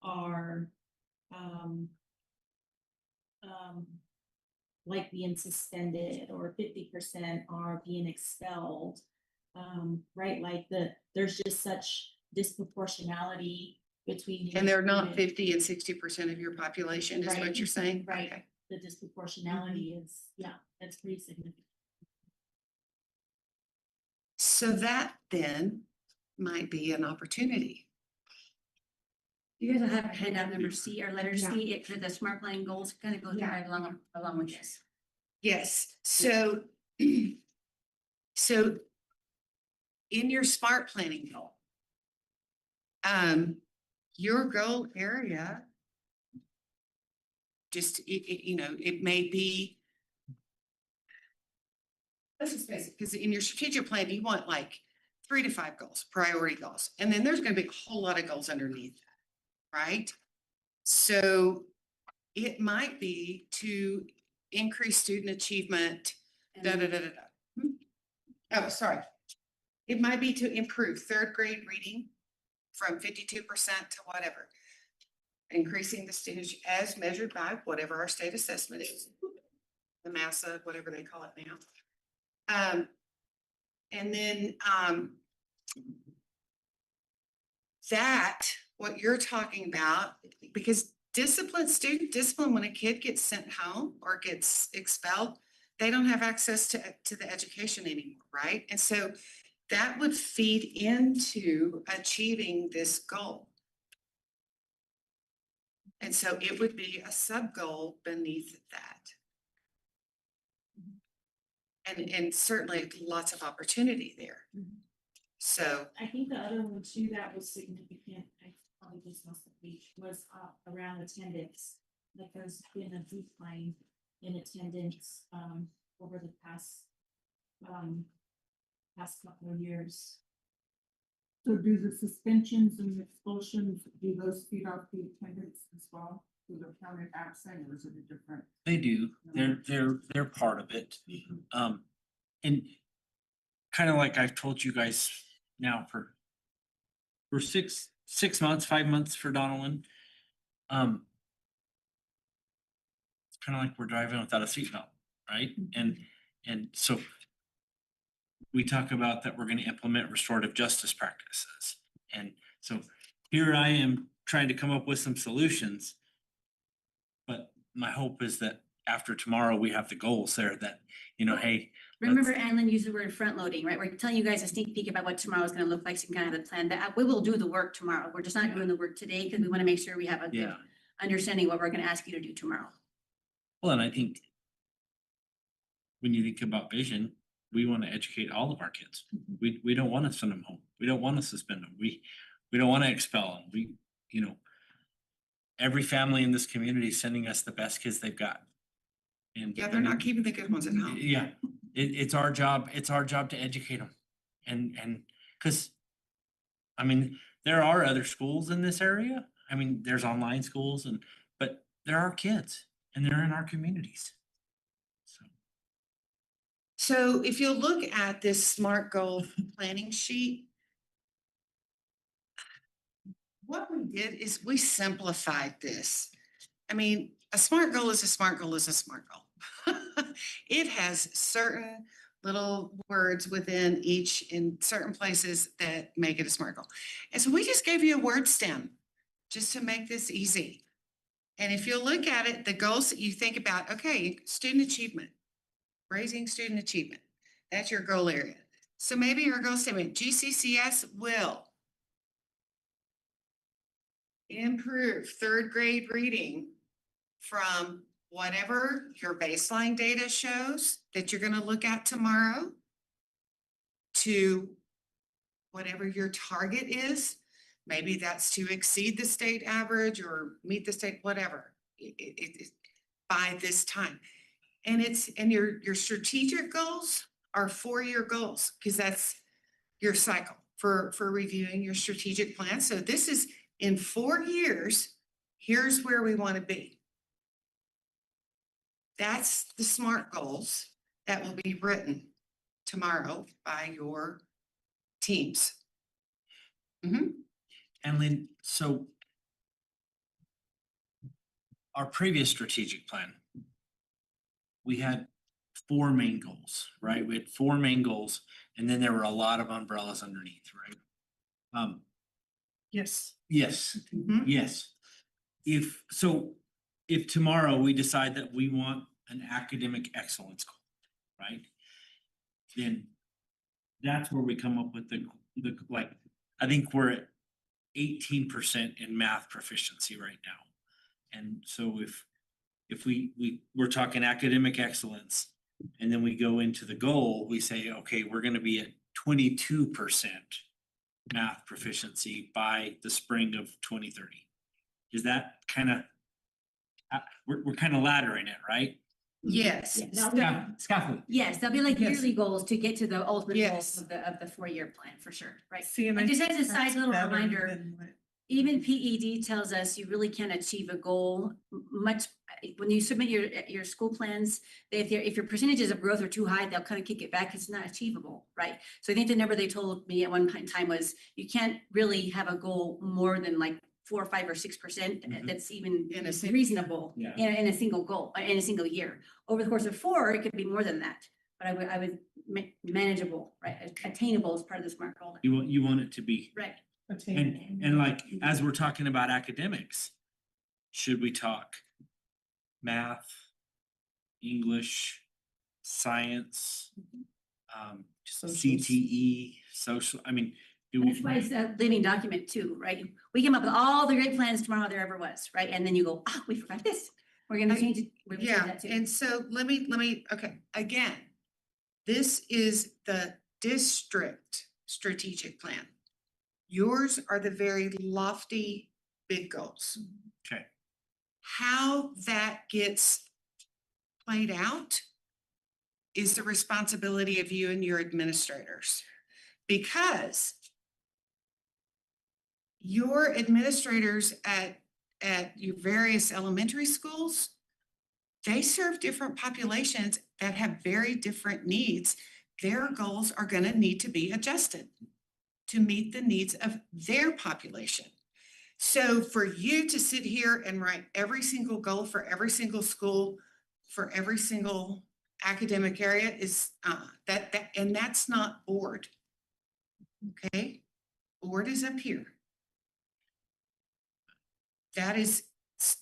are, like being suspended, or 50% are being expelled. Right, like there's just such disproportionality between. And they're not students. 50 and 60% of your population is what Right, you're saying? right. Okay. The disproportionality is, yeah, that's pretty significant. So that then might be an opportunity. You guys will have handout number C or letter Yeah. C, it, the smart planning goals kind of go right along with this. Yes, so, so in your smart planning goal, your goal area, just, it may be, let's just face it, because in your strategic plan, you want like 3 to 5 goals, priority goals, and then there's gonna be a whole lot of goals underneath that, right? So it might be to increase student achievement, da, da, da, da, da. Oh, sorry. It might be to improve 3rd grade reading from 52% to whatever. Increasing the students as measured by whatever our state assessment is, the MASA, whatever they call it now. And then that, what you're talking about, because student discipline, when a kid gets sent home or gets expelled, they don't have access to the education anymore, right? And so that would feed into achieving this goal. And so it would be a sub-goal beneath that. And certainly lots of opportunity there. Mhm. So, I think the other one too that was significant, I probably just must have reached, was around attendance. Like there's been a decline in attendance over the past couple of years. So do the suspensions and expulsions, do those feed off the attendance as well? Do they count it absent, or is it a different? They do, they're part of it. And kind of like I've told you guys now for 6 months, 5 months for Donaldson. It's kind of like we're driving without a seatbelt, right? And so we talk about that we're gonna implement restorative justice practices. And so here I am trying to come up with some solutions. But my hope is that after tomorrow, we have the goals there that, hey. Remember, Anlin used the word front loading, right? We're telling you guys a sneak peek about what tomorrow's gonna look like, some kind of a plan, that we will do the work tomorrow. We're just not doing the work today because we want to make sure we have a good Yeah. understanding of what we're gonna ask you to do tomorrow. Well, and I think when you think about vision, we want to educate all of our kids. We don't want to send them home. We don't want to suspend them. We don't want to expel them. Every family in this community is sending us the best kids they've got. And yeah, they're not keeping the good ones at home. yeah, it's our job to educate them. And because, I mean, there are other schools in this area. I mean, there's online schools but there are kids and they're in our communities. So if you look at this SMART goal planning sheet, what we did is we simplified this. I mean, a SMART goal is a SMART goal is a SMART goal. It has certain little words within each in certain places that make it a SMART goal. And so we just gave you a word stem just to make this easy. And if you look at it, the goals that you think about, okay, student achievement, raising student achievement, that's your goal area. So maybe your goal statement, GCCS will improve third grade reading from whatever your baseline data shows that you're gonna look at tomorrow to whatever your target is. Maybe that's to exceed the state average or meet the state, whatever, by this time. And your strategic goals are 4-year goals, because that's your cycle for reviewing your strategic plan. So this is in 4 years, here's where we want to be. That's the SMART goals that will be written tomorrow by your teams. And Lynn, so our previous strategic plan, we had 4 main goals, right? We had 4 main goals, and then there were a lot of umbrellas underneath, right? Yes. Yes, Mhm. yes. If tomorrow we decide that we want an academic excellence goal, right? Then that's where we come up with the like, I think we're at 18% in math proficiency right now. And so if we're talking academic excellence, and then we go into the goal, we say, okay, we're gonna be at 22% math proficiency by the spring of 2030. Is that kind of, we're kind of laddering it, right? Yes. Yeah, that'll be- Scaffold. Yes, there'll be like Yes. yearly goals to get to the ultimate Yes. goals of the 4-year plan, for sure, right? See, and And I just think as a side that's little better reminder, than what- even PED tells us you really can't achieve a goal much, when you submit your school plans, if your percentages of growth are too high, they'll kind of kick it back, it's not achievable, right? So I think the number they told me at one point in time was, you can't really have a goal more than like 4 or 5 or 6%, Mhm. that's even In a single- reasonable Yeah. in a single goal, in a single year. Over the course of 4, it could be more than that, but I would manageable, right, attainable as part of the SMART goal. You want it to be, Right, and like, as we're talking about academics, should we talk math, English, science, Socials. CTE, social, I mean, do we? that's why it's a living document too, right? We came up with all the great plans tomorrow there ever was, right? And then you go, we forgot this, we're gonna change it. We're gonna change Yeah, that too. and so let me, okay, again, this is the district strategic plan. Yours are the very lofty, big goals. Okay. How that gets played out is the responsibility of you and your administrators. Because your administrators at your various elementary schools, they serve different populations that have very different needs. Their goals are going to need to be adjusted to meet the needs of their population. So for you to sit here and write every single goal for every single school, for every single academic area is and that's not board. Okay, board is up here. That is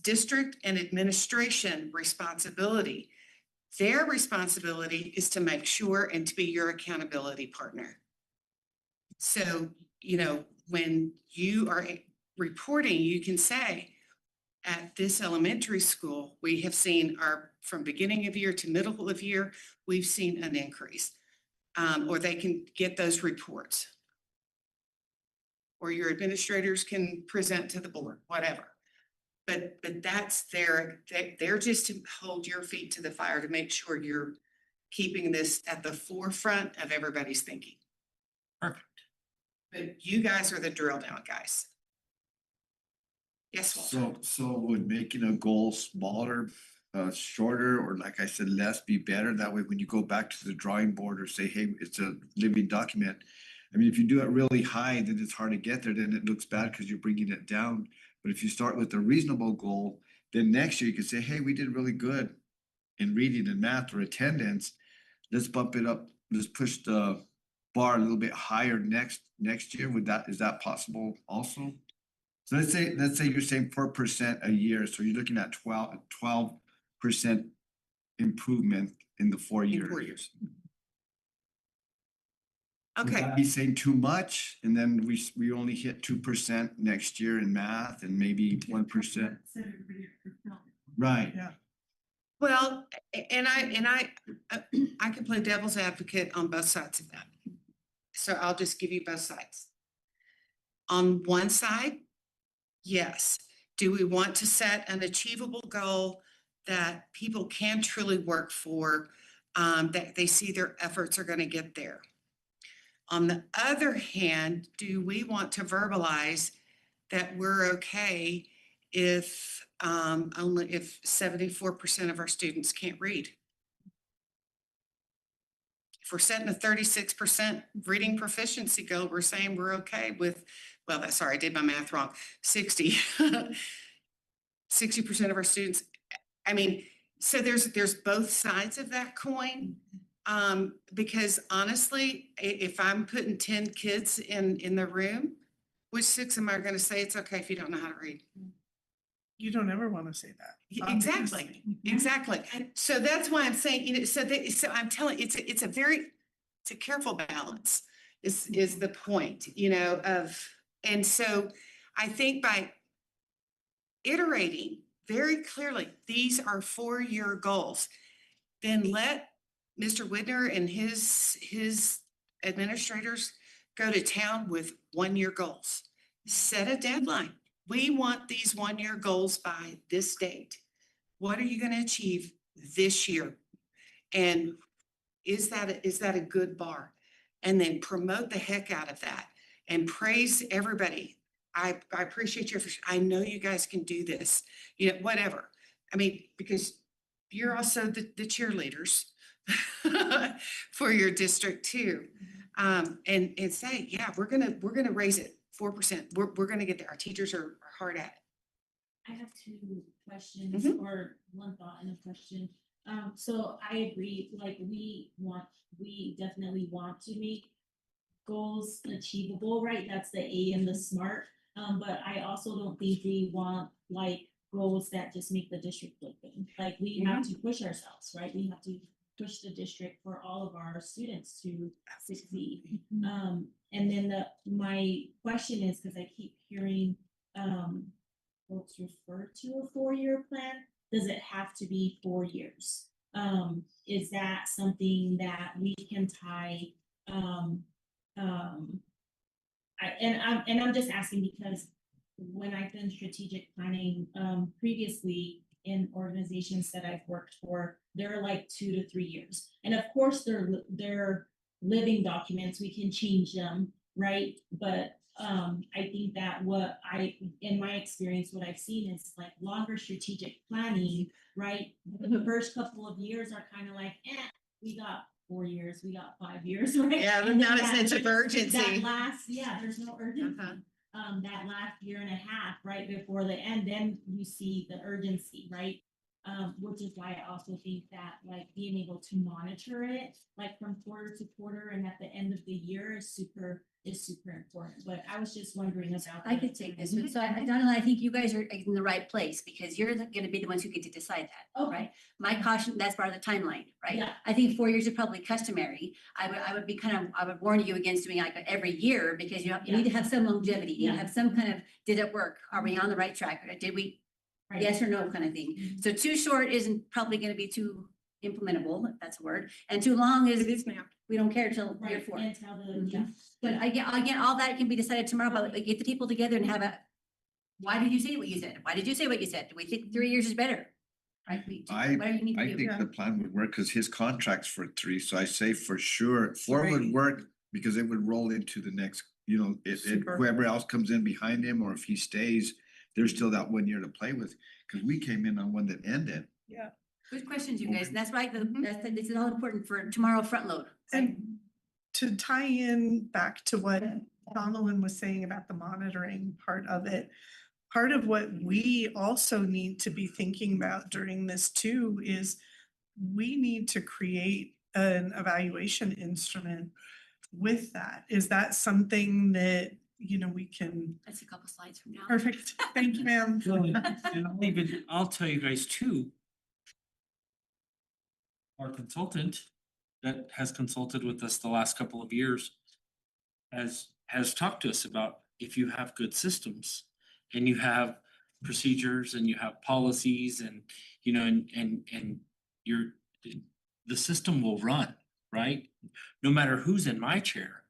district and administration responsibility. Their responsibility is to make sure and to be your accountability partner. So, when you are reporting, you can say, at this elementary school, we have seen from beginning of year to middle of year, we've seen an increase. Or they can get those reports. Or your administrators can present to the board, whatever. But that's they're just to hold your feet to the fire to make sure you're keeping this at the forefront of everybody's thinking. Perfect. But you guys are the drill down guys. Yes, Walter. So would making a goal smaller, shorter, or like I said, less be better? That way, when you go back to the drawing board or say, hey, it's a living document. I mean, if you do it really high, then it's hard to get there, then it looks bad because you're bringing it down. But if you start with a reasonable goal, then next year you can say, hey, we did really good. in reading and math or attendance, let's bump it up, let's push the bar a little bit higher next year. Is that possible also? So let's say you're saying 4% a year, so you're looking at 12% improvement in the 4 In years. 4 years. Would Okay, that be saying too much, and then we only hit 2% next year in math and maybe 1%? Right. Yeah. well, I can play devil's advocate on both sides of that. So I'll just give you both sides. On one side, yes. Do we want to set an achievable goal that people can truly work for, that they see their efforts are gonna get there? On the other hand, do we want to verbalize that we're okay if only if 74% of our students can't read? If we're setting a 36% reading proficiency goal, we're saying we're okay with, well, sorry, I did my math wrong, 60. 60% of our students, I mean, so there's both sides of that coin. Because honestly, if I'm putting 10 kids in the room, which 6 am I gonna say it's okay if you don't know how to read? You don't ever want to say that. Exactly, exactly. So that's why I'm saying, so I'm telling, it's a careful balance is the point, and so I think by iterating very clearly, these are 4-year goals, then let Mr. Widner and his administrators go to town with 1-year goals. Set a deadline. We want these 1-year goals by this date. What are you going to achieve this year? And is that a good bar? And then promote the heck out of that and praise everybody. I appreciate your, I know you guys can do this, whatever. I mean, because you're also the cheerleaders for your district too. And say, yeah, we're gonna raise it 4%. We're gonna get there. Our teachers are hard at it. I have 2 questions Mhm. or one thought and a question. So I agree, like we definitely want to make goals achievable, right? That's the A and the SMART. But I also don't think we want like goals that just make the district look good. Like we have to push ourselves, right? We have to push the district for all of our students to succeed. And then my question is, because I keep hearing folks refer to a 4-year plan. Does it have to be 4 years? Is that something that we can tie? I'm just asking because when I've done strategic planning previously in organizations that I've worked for, they're like 2 to 3 years. And of course, they're living documents, we can change them, right? But I think that in my experience, what I've seen is like longer strategic planning, right? The first couple of years are kind of like, we got 4 years, we got 5 years, right? Yeah, And then not a that- sense of urgency. That last, there's no urgency. Uh-huh. That last year and a half, right before the end, then you see the urgency, right? Which is why I also think that like being able to monitor it, like from quarter to quarter and at the end of the year is super important. But I was just wondering about. I could take this one. So Donald, I think you guys are in the right place because you're gonna be the ones who get to decide that, Okay. right? My caution, that's part of the timeline, right? Yeah. I think 4 years is probably customary. I would warn you against doing like every year because you need to have some longevity. You need to have some kind of, did it work? Are we on the right track? Or did we, Right. yes or no kind of thing? Mhm. So too short isn't probably gonna be too implementable, if that's a word. And too long is, we don't care till year Right, 4. and tell the, Mhm. But again, all that can be decided tomorrow, but like, get the people together and have why did you say what you said? Why did you say what you said? Do we think 3 years is better? Right? Whatever you need to I do. think the plan would work because his contract's for 3, so I say for sure, 4 would Right. work because it would roll into the next, if Super. whoever else comes in behind him, or if he stays, there's still that 1 year to play with, because we came in on one that ended. Yeah. Good questions, you guys. And that's why this is all important for tomorrow front load. Right? And to tie in back to what Donaldin was saying about the monitoring part of it, part of what we also need to be thinking about during this too is we need to create an evaluation instrument with that. Is that something that, you know, we can, That's a couple slides from now. perfect, thank you, ma'am. And I'll tell you guys too. Our consultant that has consulted with us the last couple of years has talked to us about if you have good systems and you have procedures and you have policies and, you know, and the system will run, right? No matter who's in my chair,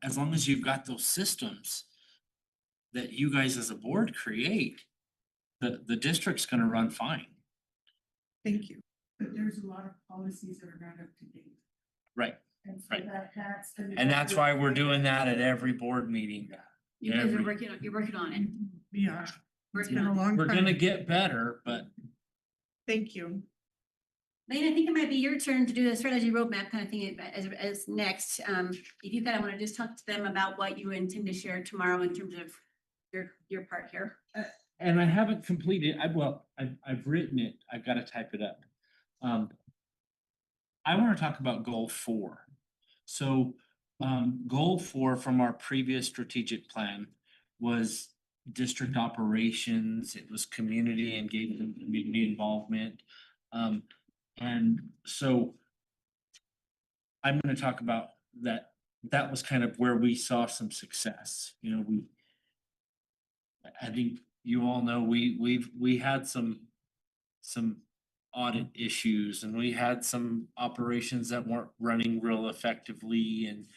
as long as you've got those systems that you guys as a board create, the district's gonna run fine. Thank you. But there's a lot of policies that are not up to date. Right. And so Right. that's. And that's why we're doing that at every board meeting. You guys are Every- working on, you're working on it. Yeah, it's Working been a on it. long We're gonna time. get better, but Thank you. Lane, I think it might be your turn to do a strategy roadmap kind of thing as next. If you kind of want to just talk to them about what you intend to share tomorrow in terms of your part here. and I haven't completed, I've written it, I've gotta type it up. I wanna talk about goal 4. So, goal 4 from our previous strategic plan was district operations, it was community engagement, community involvement. And so I'm gonna talk about that, that was kind of where we saw some success, you know, I think you all know, we had some audit issues and we had some operations that weren't running real effectively and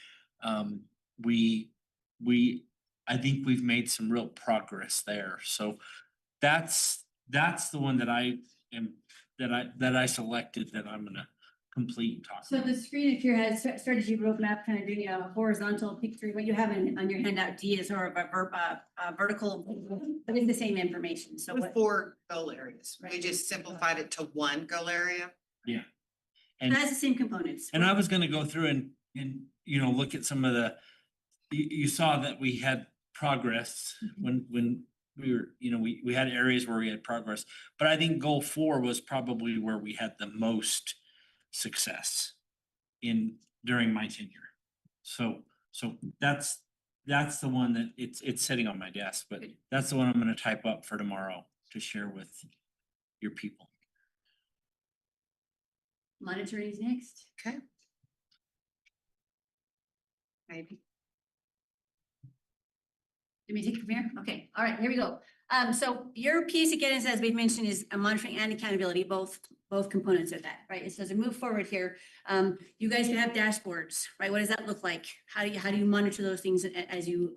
I think we've made some real progress there. So that's the one that I selected that I'm gonna complete and talk So about. the screen, if you had strategy roadmap, kind of doing a horizontal picture, what you have on your handout D is sort of a vertical, but it's the same information. So With what, 4 goal areas. We Right. just simplified it to 1 goal area. And has the same components. And I was gonna go through and, you know, look at some of the, you saw that we had progress when we were, you know, we had areas where we had progress. But I think goal 4 was probably where we had the most success during my tenure. So that's the one that it's sitting on my desk, but Good. that's the one I'm gonna type up for tomorrow to share with your people. Monitoring is next. Okay. Maybe. Let me take it from here. Okay, all right, here we go. So your piece again is, as we've mentioned, is a monitoring and accountability, both components of that, right? So as we move forward here, you guys can have dashboards, right? What does that look like? How do you monitor those things as you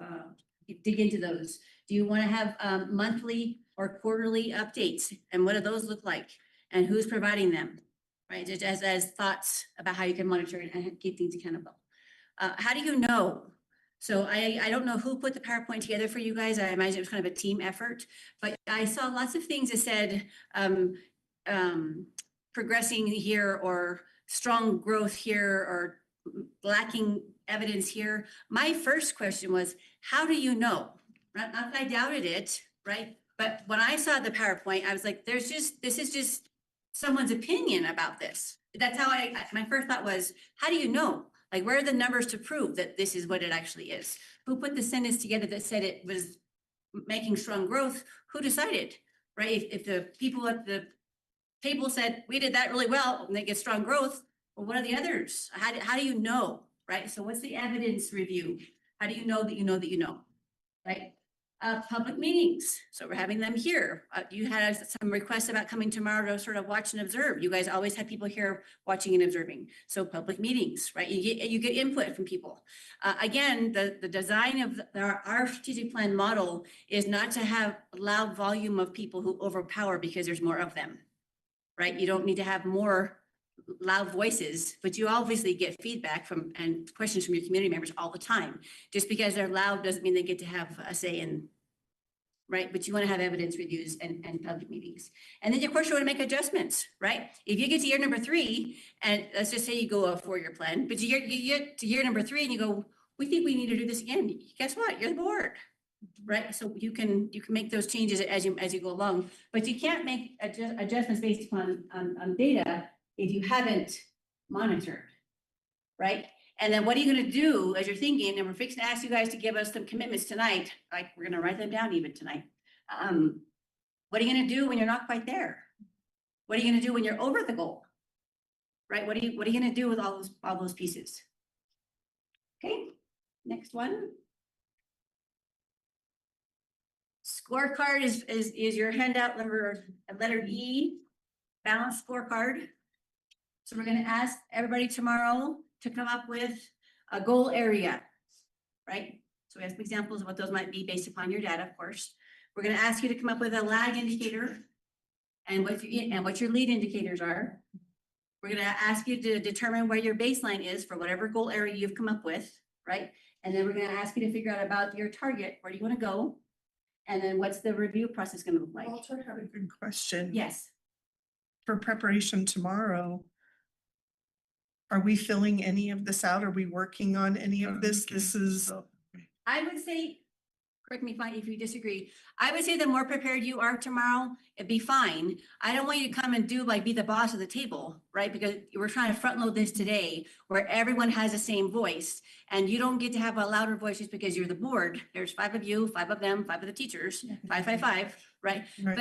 dig into those? Do you want to have monthly or quarterly updates? And what do those look like? And who's providing them? Right, just as thoughts about how you can monitor and keep things accountable. How do you know? So I don't know who put the PowerPoint together for you guys. I imagine it was kind of a team effort, but I saw lots of things that said progressing here or strong growth here or lacking evidence here. My first question was, how do you know? Not that I doubted it, right? But when I saw the PowerPoint, I was like, this is just someone's opinion about this. That's how my first thought was, how do you know? Like, where are the numbers to prove that this is what it actually is? Who put the sentence together that said it was making strong growth? Who decided, right? If the people at the table said, we did that really well, and they get strong growth, well, what are the others? How do you know, right? So what's the evidence review? How do you know that you know that you know, right? Public meetings. So we're having them here. You had some requests about coming tomorrow to sort of watch and observe. You guys always had people here watching and observing. So public meetings, right? You get input from people. Again, the design of our strategic plan model is not to have a loud volume of people who overpower because there's more of them, right? You don't need to have more loud voices, but you obviously get feedback from and questions from your community members all the time. Just because they're loud doesn't mean they get to have a say in, right? But you want to have evidence reviews and public meetings. And then of course you want to make adjustments, right? If you get to year number 3, and let's just say you go a 4-year plan, but you get to year number 3 and you go, we think we need to do this again. Guess what? You're the board, right? So you can make those changes as you go along, but you can't make adjustments based upon on data if you haven't monitored, right? And then what are you gonna do as you're thinking, and we're fixing to ask you guys to give us some commitments tonight, like, we're gonna write them down even tonight. What are you gonna do when you're not quite there? What are you gonna do when you're over the goal? Right, what are you gonna do with all those pieces? Okay, next one. Scorecard is your handout number, letter E, balanced scorecard. So we're gonna ask everybody tomorrow to come up with a goal area, right? So we have some examples of what those might be based upon your data, of course. We're gonna ask you to come up with a lag indicator and what your lead indicators are. We're gonna ask you to determine where your baseline is for whatever goal area you've come up with, right? And then we're gonna ask you to figure out about your target, where do you wanna go? And then what's the review process gonna look like? Walter had a good question. Yes, For preparation tomorrow, are we filling any of this out? Are we working on any of this? This is, I would say, correct me if you disagree, I would say the more prepared you are tomorrow, it'd be fine. I don't want you to come and be the boss of the table, right? Because we're trying to front load this today where everyone has the same voice and you don't get to have a louder voice just because you're the board. There's 5 of you, 5 of them, 5 of the teachers, 5, 5, 5, right? right,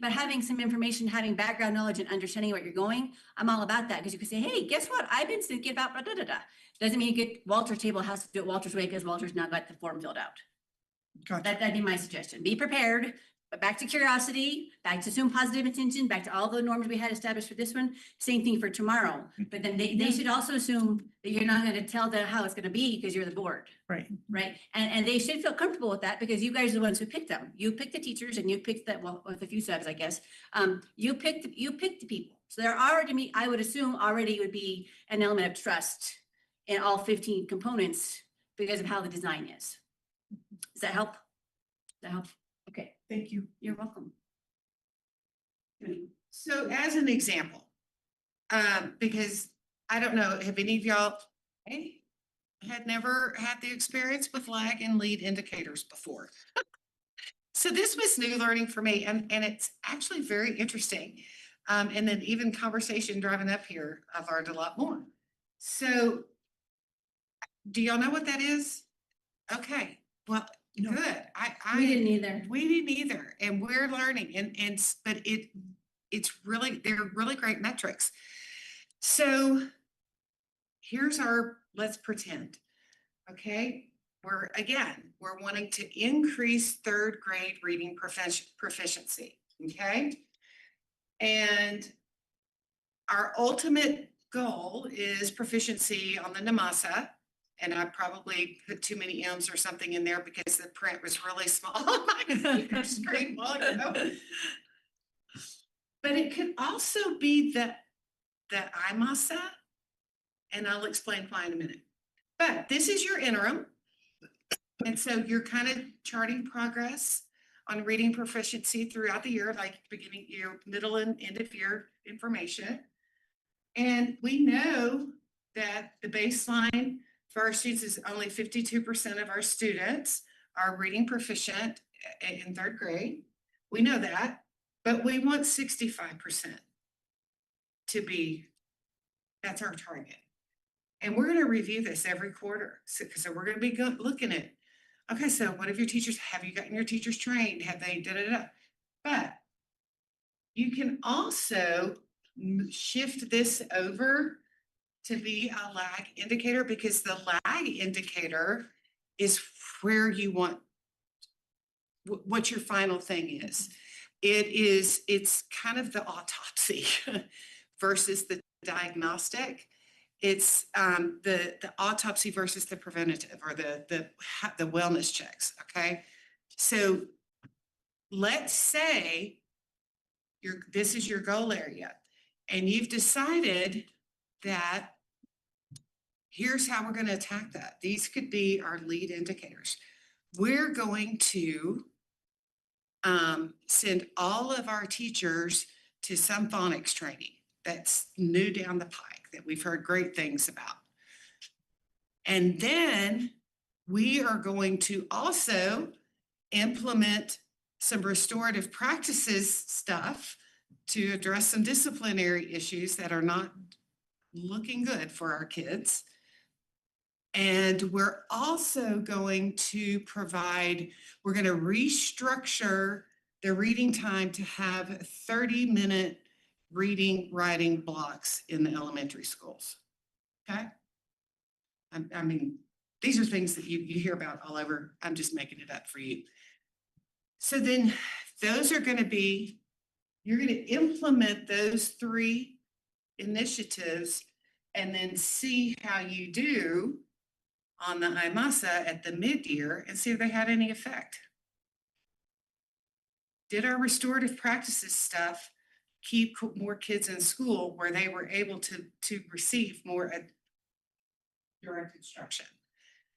But having some information, having background knowledge and understanding what you're going, I'm all about that because you can say, hey, guess what? I've been thinking about da da da. Doesn't mean you get Walter's table has to do it Walter's way because Walter's now got the form filled out. gotcha. That'd be my suggestion. Be prepared, but back to curiosity, back to assume positive intention, back to all the norms we had established for this one. Same thing for tomorrow. But then they should also assume that you're not gonna tell them how it's gonna be because you're the board, Right, right? And they should feel comfortable with that because you guys are the ones who picked them. You picked the teachers and you picked that, well, with a few subs, I guess. You picked the people. So there already, I would assume already would be an element of trust in all 15 components because of how the design is. Does that help? Does that help? Okay, thank you. you're welcome. So as an example, because I don't know, have any of y'all had never had the experience with lag and lead indicators before? So this was new learning for me and it's actually very interesting. And then even conversation driving up here, I've learned a lot more. So do y'all know what that is? Okay, well, No. good. We didn't either. We didn't either, and we're learning but it's really, they're really great metrics. So here's let's pretend, okay? We're wanting to increase 3rd grade reading proficiency, okay? And our ultimate goal is proficiency on the NMASA. And I probably put too many M's or something in there because the print was really small on my screen while ago. But it could also be the IMASA, and I'll explain why in a minute. But this is your interim. And so you're kind of charting progress on reading proficiency throughout the year, like beginning year, middle and end of year information. And we know that the baseline for our students is only 52% of our students are reading proficient in 3rd grade. We know that, but we want 65% to be, that's our target. And we're gonna review this every quarter. So we're gonna be looking at, okay, so what have you gotten your teachers trained? Have they da-da-da? But you can also shift this over to be a lag indicator because the lag indicator is where you want, what your final thing is. It's kind of the autopsy versus the diagnostic. It's the autopsy versus the preventative or the wellness checks, okay? So let's say this is your goal area and you've decided that here's how we're going to attack that. These could be our lead indicators. We're going to send all of our teachers to some phonics training that's new down the pike that we've heard great things about. And then we are going to also implement some restorative practices stuff to address some disciplinary issues that are not looking good for our kids. And we're also going to provide, we're going to restructure the reading time to have 30-minute reading, writing blocks in the elementary schools. Okay? I mean, these are things that you hear about all over. I'm just making it up for you. So then those are going to be, you're going to implement those 3 initiatives and then see how you do on the IMASA at the mid-year and see if they had any effect. Did our restorative practices stuff keep more kids in school where they were able to receive more direct instruction?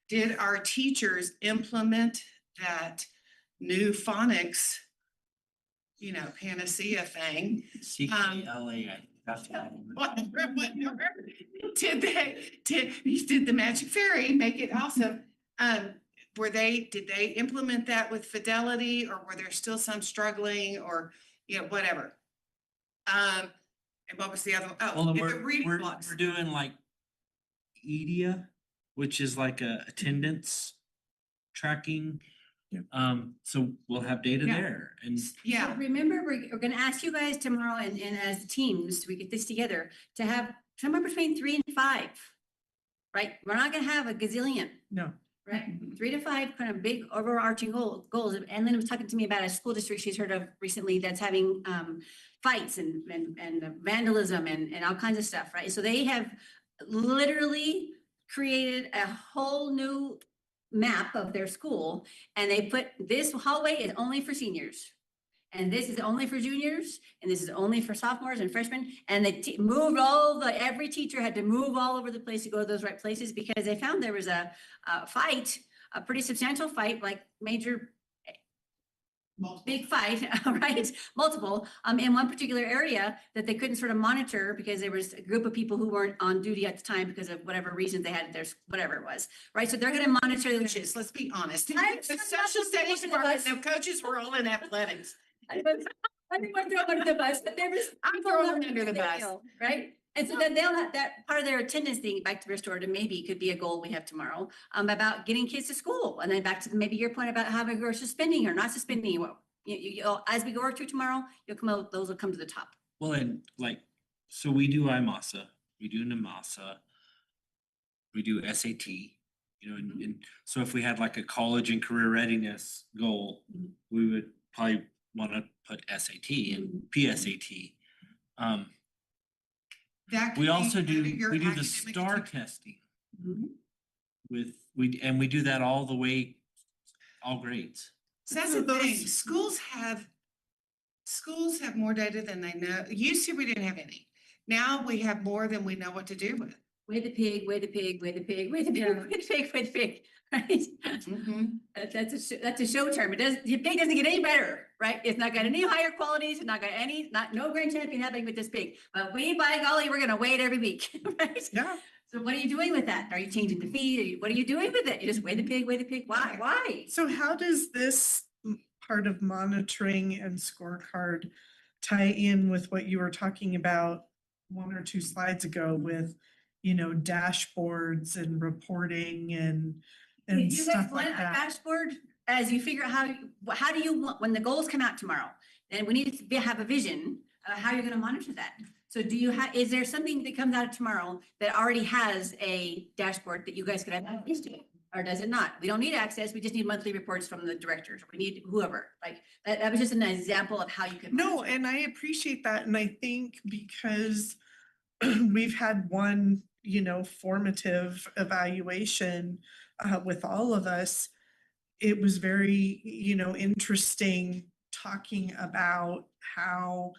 Did our teachers implement that new phonics, panacea thing? CKLA, that's Whatever. Did the Magic Fairy make it awesome? Did they implement that with fidelity, or were there still some struggling, or, whatever? And what was the other? Well, Oh, and the reading blocks. we're doing like EDIA, which is like a attendance tracking. So we'll have data Yeah. there and Yeah, Remember, we're gonna ask you guys tomorrow and as teams, we get this together, to have somewhere between 3 and 5. Right? We're not gonna have a gazillion, No. right? 3 to 5 kind of big overarching goals. And Lynn was talking to me about a school district she's heard of recently that's having fights and vandalism and all kinds of stuff, right? So they have literally created a whole new map of their school, and they put this hallway is only for seniors. And this is only for juniors, and this is only for sophomores and freshmen. And they moved every teacher had to move all over the place to go to those right places because they found there was a fight, a pretty substantial fight, like major, big fight, right? Multiple, in one particular area that they couldn't sort of monitor because there was a group of people who weren't on duty at the time because of whatever reason they had whatever it was, right? So they're gonna monitor those. coaches, let's be honest. I'm The not social studies putting the department, bus. the coaches were all in athletics. I didn't want to throw them under the bus, but there was. I'm people throwing not them under the their bus. deal, right? And so then they'll have that part of their attendance thing back to restorative, maybe could be a goal we have tomorrow, about getting kids to school. And then back to maybe your point about having or suspending or not suspending. Well, as we go through tomorrow, those will come to the top. well, and like, so we do IMASA, we do NMASA, we do SAT, and so if we had like a college and career readiness goal, we would probably want to put SAT and PSAT. That could We be also part do, of your we do the academic STAR achievement. testing Mhm. we do that all the way, all grades. So that's So the thing, those- schools have more data than they know. Used to, we didn't have any. Now we have more than we know what to do with. Weigh the pig, weigh the pig, weigh the pig, weigh the pig, weigh the pig, weigh the pig, right? That's a show term. The pig doesn't get any better, right? It's not got any higher qualities, it's not got no grand champion happening with this pig. But by golly, we're gonna weigh it every week, right? Yeah. So what are you doing with that? Are you changing the feed? What are you doing with it? You just weigh the pig, weigh the pig. Why? Why? So how does this part of monitoring and scorecard tie in with what you were talking about 1 or 2 slides ago with, dashboards and reporting and If you guys stuff want like a that? dashboard, as you figure out how do you want, when the goals come out tomorrow, then we need to have a vision of how you're gonna monitor that. So is there something that comes out tomorrow that already has a dashboard that you guys could have access to? Or does it not? We don't need access, we just need monthly reports from the directors, we need whoever, like, that was just an example of how you can. No, monitor. and I appreciate that. And I think because we've had one, formative evaluation with all of us, it was very, interesting talking about how,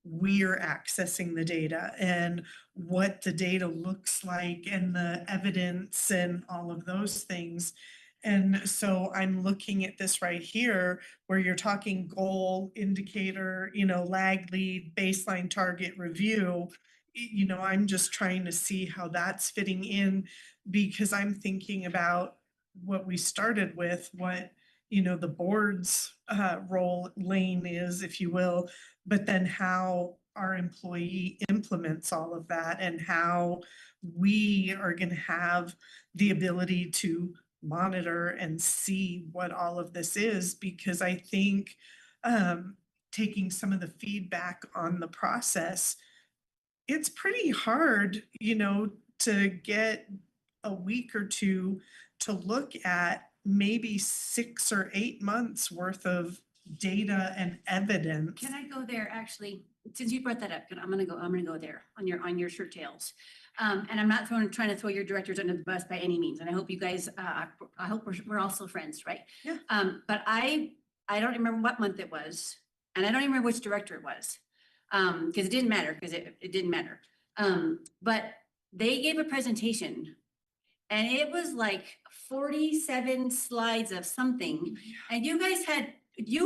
we're accessing the data and what the data looks like and the evidence and all of those things. And so I'm looking at this right here where you're talking goal, indicator, lag, lead, baseline, target, review. I'm just trying to see how that's fitting in because I'm thinking about what we started with, what, the board's role lane is, if you will, but then how our employee implements all of that and how we are gonna have the ability to monitor and see what all of this is, because I think taking some of the feedback on the process, it's pretty hard, to get a week or two to look at maybe 6 or 8 months worth of data and evidence. Can I go there, actually, since you brought that up, I'm gonna go there on your shirt tails. And I'm not trying to throw your directors under the bus by any means, and I hope you guys, I hope we're also friends, right? Yeah. But I don't remember what month it was, and I don't even remember which director it was. Because it didn't matter, because it didn't matter. But they gave a presentation, and it was like 47 slides of something, and you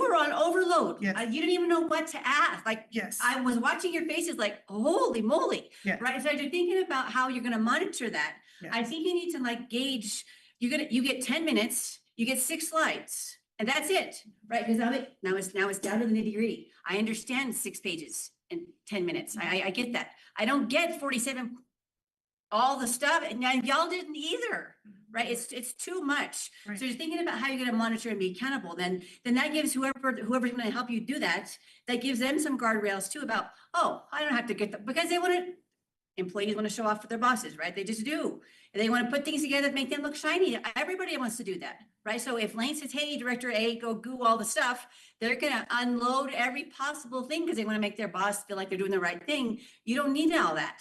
were on overload. Yes. You didn't even know what to ask, like, Yes. I was watching your faces like, holy moly, Yes. right? So as you're thinking about how you're gonna monitor that, I Yes. think you need to like gauge, you get 10 minutes, you get 6 slides, and that's it, right? Because now it's down to the nitty gritty. I understand 6 pages in 10 minutes. I get that. I don't get 47, all the stuff, and y'all didn't either, right? It's too much. Right. So you're thinking about how you're gonna monitor and be accountable, then that gives whoever's gonna help you do that, that gives them some guardrails too about, oh, I don't have to get that, because employees want to show off for their bosses, right? They just do. And they want to put things together that make them look shiny. Everybody wants to do that, right? So if Lane says, hey, Director A, go goo all the stuff, they're going to unload every possible thing because they want to make their boss feel like they're doing the right thing. You don't need all that,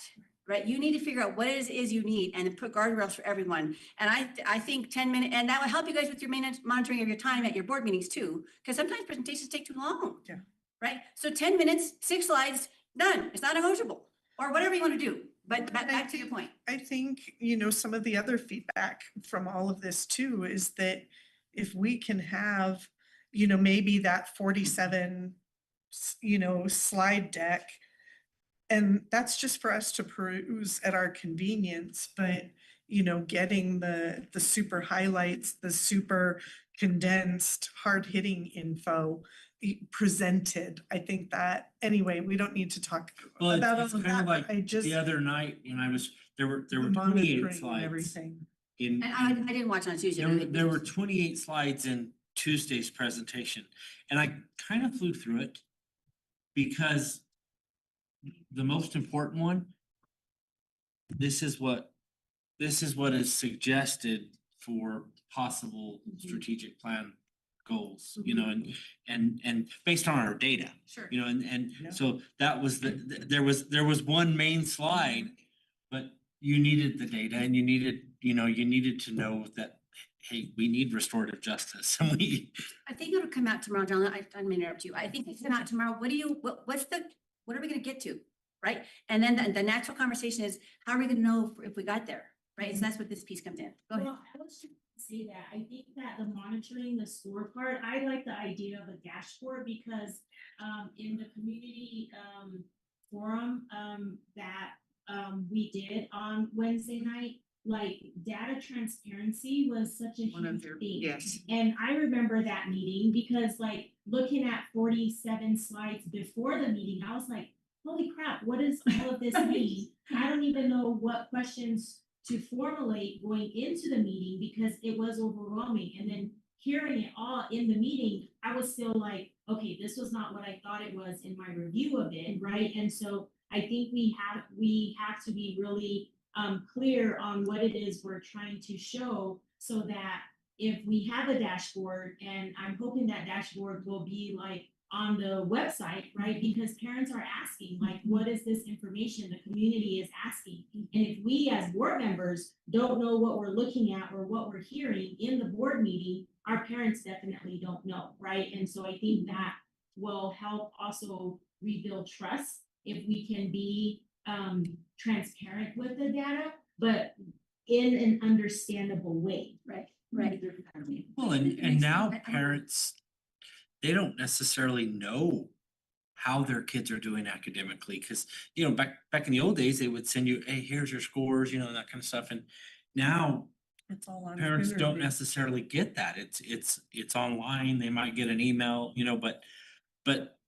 right? You need to figure out what it is you need and put guardrails for everyone. And I think 10 minutes, and that will help you guys with your monitoring of your time at your board meetings too, because sometimes presentations take too long. Yeah. Right? So 10 minutes, 6 slides, done. It's not negotiable. Or whatever you want to do, but back to your point. I think, some of the other feedback from all of this too is that if we can have, maybe that 47, slide deck, and that's just for us to peruse at our convenience, but, getting the super highlights, the super condensed, hard-hitting info presented. I think that, anyway, we don't need to talk Well, about it's all of kind of that, like but I just. the other night when there were the 28 monitoring and slides. everything. In, And I didn't watch on Tuesday. there were 28 slides in Tuesday's presentation, and I kind of flew through it because the most important one, this is what is suggested for possible strategic plan goals, and based on our data, Sure. and Yeah. so that was there was one main slide, but you needed the data and you needed to know that, hey, we need restorative justice, and I think it'll come out tomorrow, John. I didn't mean to interrupt you. I think it's come out tomorrow. What are we gonna get to? Right? And then the natural conversation is, how are we gonna know if we got there? Right? So that's what this piece comes in. Go ahead. Well, I was just gonna say that I think that the monitoring, the score part, I like the idea of a dashboard because in the community forum that we did on Wednesday night, like data transparency was such a huge thing. Yes. And I remember that meeting because like looking at 47 slides before the meeting, I was like, holy crap, what does all of this mean? I don't even know what questions to formulate going into the meeting because it was overwhelming. And then hearing it all in the meeting, I was still like, okay, this was not what I thought it was in my review of it, right? And so I think we have to be really clear on what it is we're trying to show so that if we have a dashboard, and I'm hoping that dashboard will be like on the website, right? Because parents are asking, like, what is this information the community is asking? And if we as board members don't know what we're looking at or what we're hearing in the board meeting, our parents definitely don't know, right? And so I think that will help also rebuild trust if we can be transparent with the data, but in an understandable way. Right. Right. well, and now parents, they don't necessarily know how their kids are doing academically, because back in the old days, they would send you, hey, here's your scores, that kind of stuff. And now It's all on. parents Twitter, don't dude. necessarily get that. It's online, they might get an email, but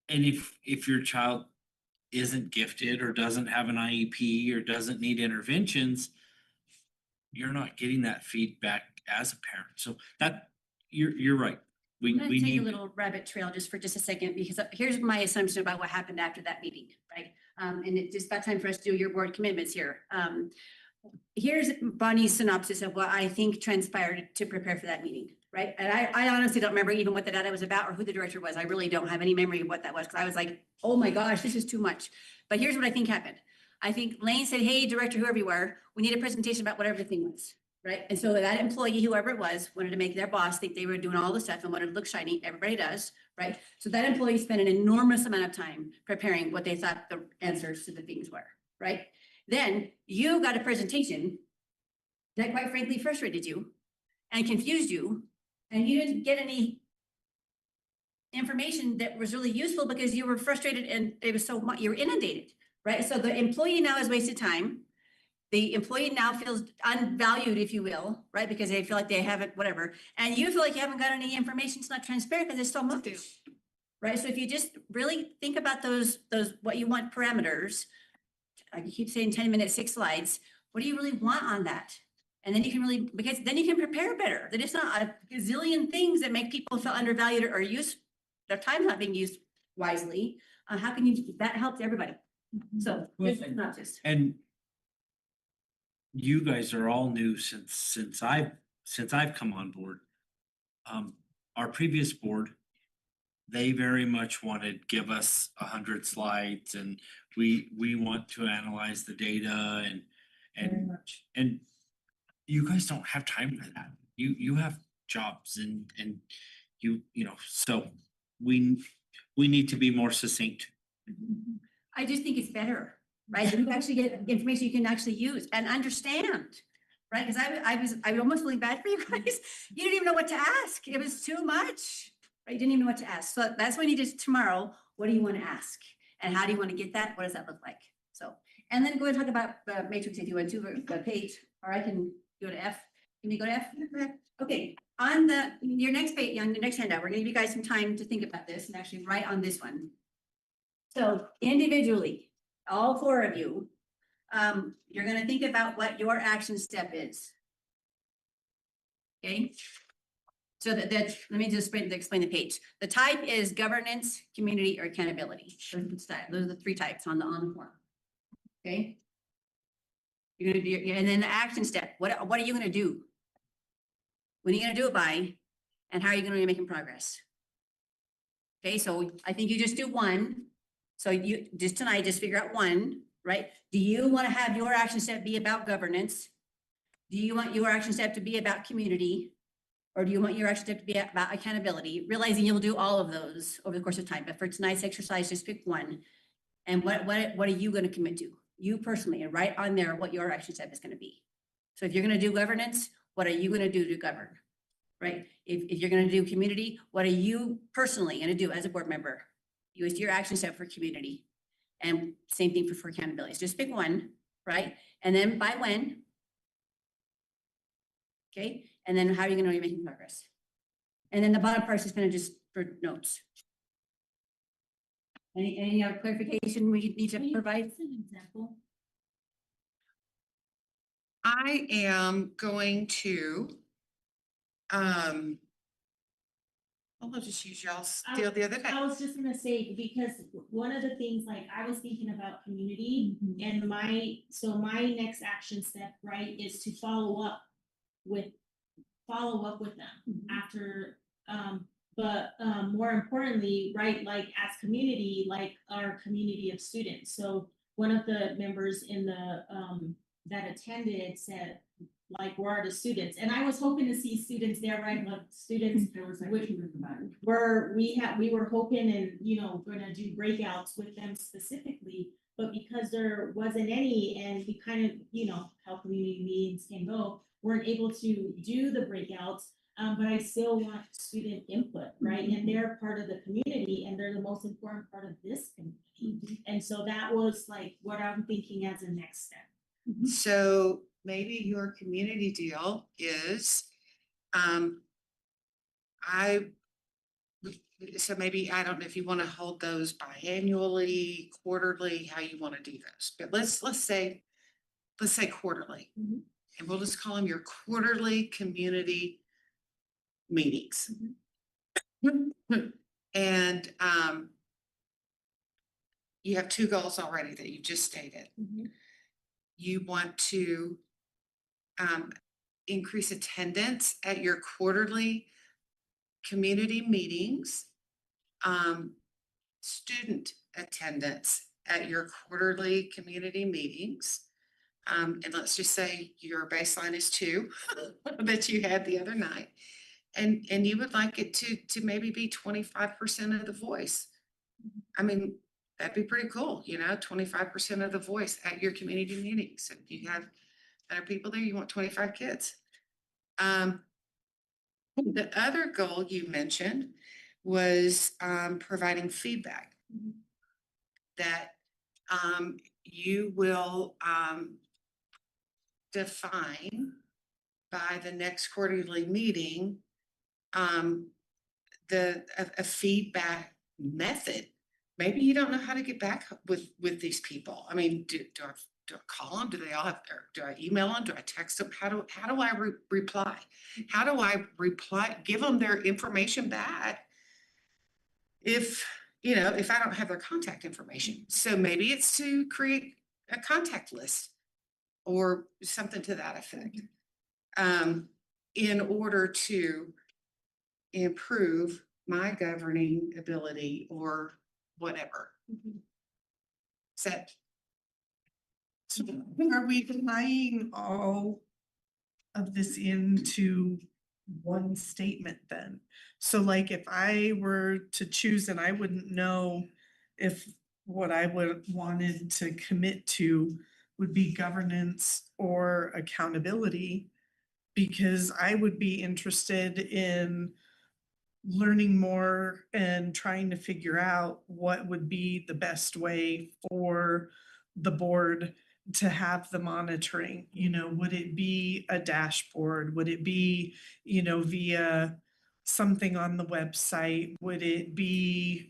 and if your child isn't gifted or doesn't have an IEP or doesn't need interventions, you're not getting that feedback as a parent. So that, you're right. I'm We gonna we take a need, little rabbit trail just a second, because here's my assumption about what happened after that meeting, right? And it's just about time for us to do your board commitments here. Here's Bonnie's synopsis of what I think transpired to prepare for that meeting, right? And I honestly don't remember even what the data was about or who the director was. I really don't have any memory of what that was, because I was like, oh my gosh, this is too much. But here's what I think happened. I think Lane said, hey, director, whoever you are, we need a presentation about whatever the thing was, right? And so that employee, whoever it was, wanted to make their boss think they were doing all the stuff and wanted to look shiny. Everybody does, right? So that employee spent an enormous amount of time preparing what they thought the answers to the things were, right? Then you got a presentation that quite frankly frustrated you and confused you, and you didn't get any information that was really useful because you were frustrated and it was so much, you were inundated, right? So the employee now has wasted time. The employee now feels unvalued, if you will, right? Because they feel like they haven't, whatever. And you feel like you haven't got any information. It's not transparent because there's so much, right? So if you just really think about those, what you want parameters, I keep saying 10 minutes, 6 slides. What do you really want on that? And then you can really, because then you can prepare better. That it's not a gazillion things that make people feel undervalued or their time's not being used wisely. How can you, that helps everybody. So here's the synopsis. and you guys are all new since I've come on board. Our previous board, they very much wanted, give us 100 slides and we want to analyze the data and you guys don't have time for that. You have jobs and so we need to be more succinct. I just think it's better, right? You actually get information you can actually use and understand, right? Because I almost feeling bad for you guys. You didn't even know what to ask. It was too much, right? You didn't even know what to ask. So that's what we need is tomorrow. What do you want to ask? And how do you want to get that? What does that look like? So, and then go and talk about the matrix if you want to, the page, or I can go to F. Can you go to F? Okay, on your next page, on the next handout, we're gonna give you guys some time to think about this and actually write on this one. So individually, all 4 of you, you're gonna think about what your action step is. Okay? So that, let me just explain the page. The type is governance, community, or accountability. Those are the 3 types on the form. Okay? You're gonna do, and then the action step, what are you gonna do? When are you gonna do it by? And how are you gonna be making progress? Okay, so I think you just do 1. So you just tonight, just figure out 1, right? Do you want to have your action step be about governance? Do you want your action step to be about community? Or do you want your action step to be about accountability? Realizing you'll do all of those over the course of time, but for tonight's exercise, just pick 1. And what are you going to commit to? You personally, and write on there what your action step is going to be. So if you're going to do governance, what are you going to do to govern? Right? If you're going to do community, what are you personally going to do as a board member? Use your action step for community. And same thing for accountability. So just pick 1, right? And then by when? Okay. And then how are you going to be making progress? And then the bottom part is kind of just for notes. Any other clarification we need to provide? An example. I am going to, I'll just use y'all's deal the other day. I was just gonna say, because one of the things, like, I was thinking about community and my next action step, right, is to follow up with them after, but more importantly, right, like as community, like our community of students. So one of the members in the, that attended said, like, where are the students? And I was hoping to see students there, right? Like students There was actually with the back. were, we were hoping and, gonna do breakouts with them specifically, but because there wasn't any and we kind of, how community meetings can go, weren't able to do the breakouts. But I still want student input, right? And they're part of the community and they're the most important part of this community. And so that was like what I'm thinking as a next step. So maybe your community deal is, so maybe, I don't know if you want to hold those biannually, quarterly, how you want to do those, but let's say quarterly. Mhm. And we'll just call them your quarterly community meetings. And, you have two goals already that you just stated. Mhm. You want to, increase attendance at your quarterly community meetings, student attendance at your quarterly community meetings. And let's just say your baseline is 2 that you had the other night. And you would like it to maybe be 25% of the voice. I mean, that'd be pretty cool, 25% of the voice at your community meetings. If you have other people there, you want 25 kids. The other goal you mentioned was providing feedback that you will define by the next quarterly meeting a feedback method. Maybe you don't know how to get back with these people. I mean, do I call them? Do they all have, or do I email them? Do I text them? How do I reply? How do I reply, give them their information back if I don't have their contact information? So maybe it's to create a contact list or something to that effect, in order to improve my governing ability or whatever. Set. So are we tying all of this into one statement then? So like if I were to choose and I wouldn't know if what I would wanted to commit to would be governance or accountability, because I would be interested in learning more and trying to figure out what would be the best way for the board to have the monitoring. Would it be a dashboard? Would it be, via something on the website? Would it be,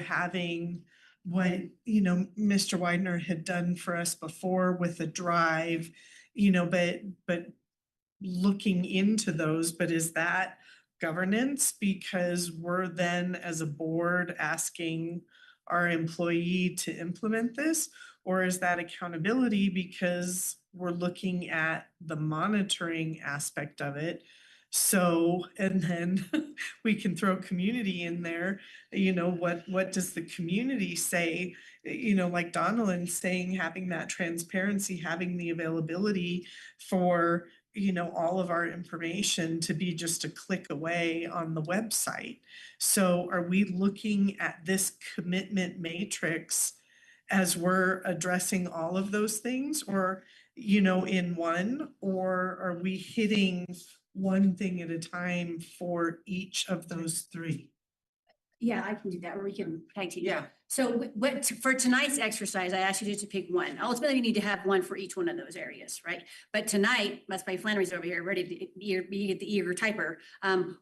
having what, Mr. Widener had done for us before with a drive, but looking into those, but is that governance because we're then as a board asking our employee to implement this? Or is that accountability because we're looking at the monitoring aspect of it? So, and then we can throw community in there, what does the community say? Like Donalyn's saying, having that transparency, having the availability for all of our information to be just a click away on the website. So are we looking at this commitment matrix as we're addressing all of those things, or, in one, or are we hitting one thing at a time for each of those 3? Yeah, I can do that, or we can tag team. Yeah. So for tonight's exercise, I asked you just to pick one. Ultimately, you need to have one for each one of those areas, right? But tonight, that's why Flannery's over here, ready to be the eager typer.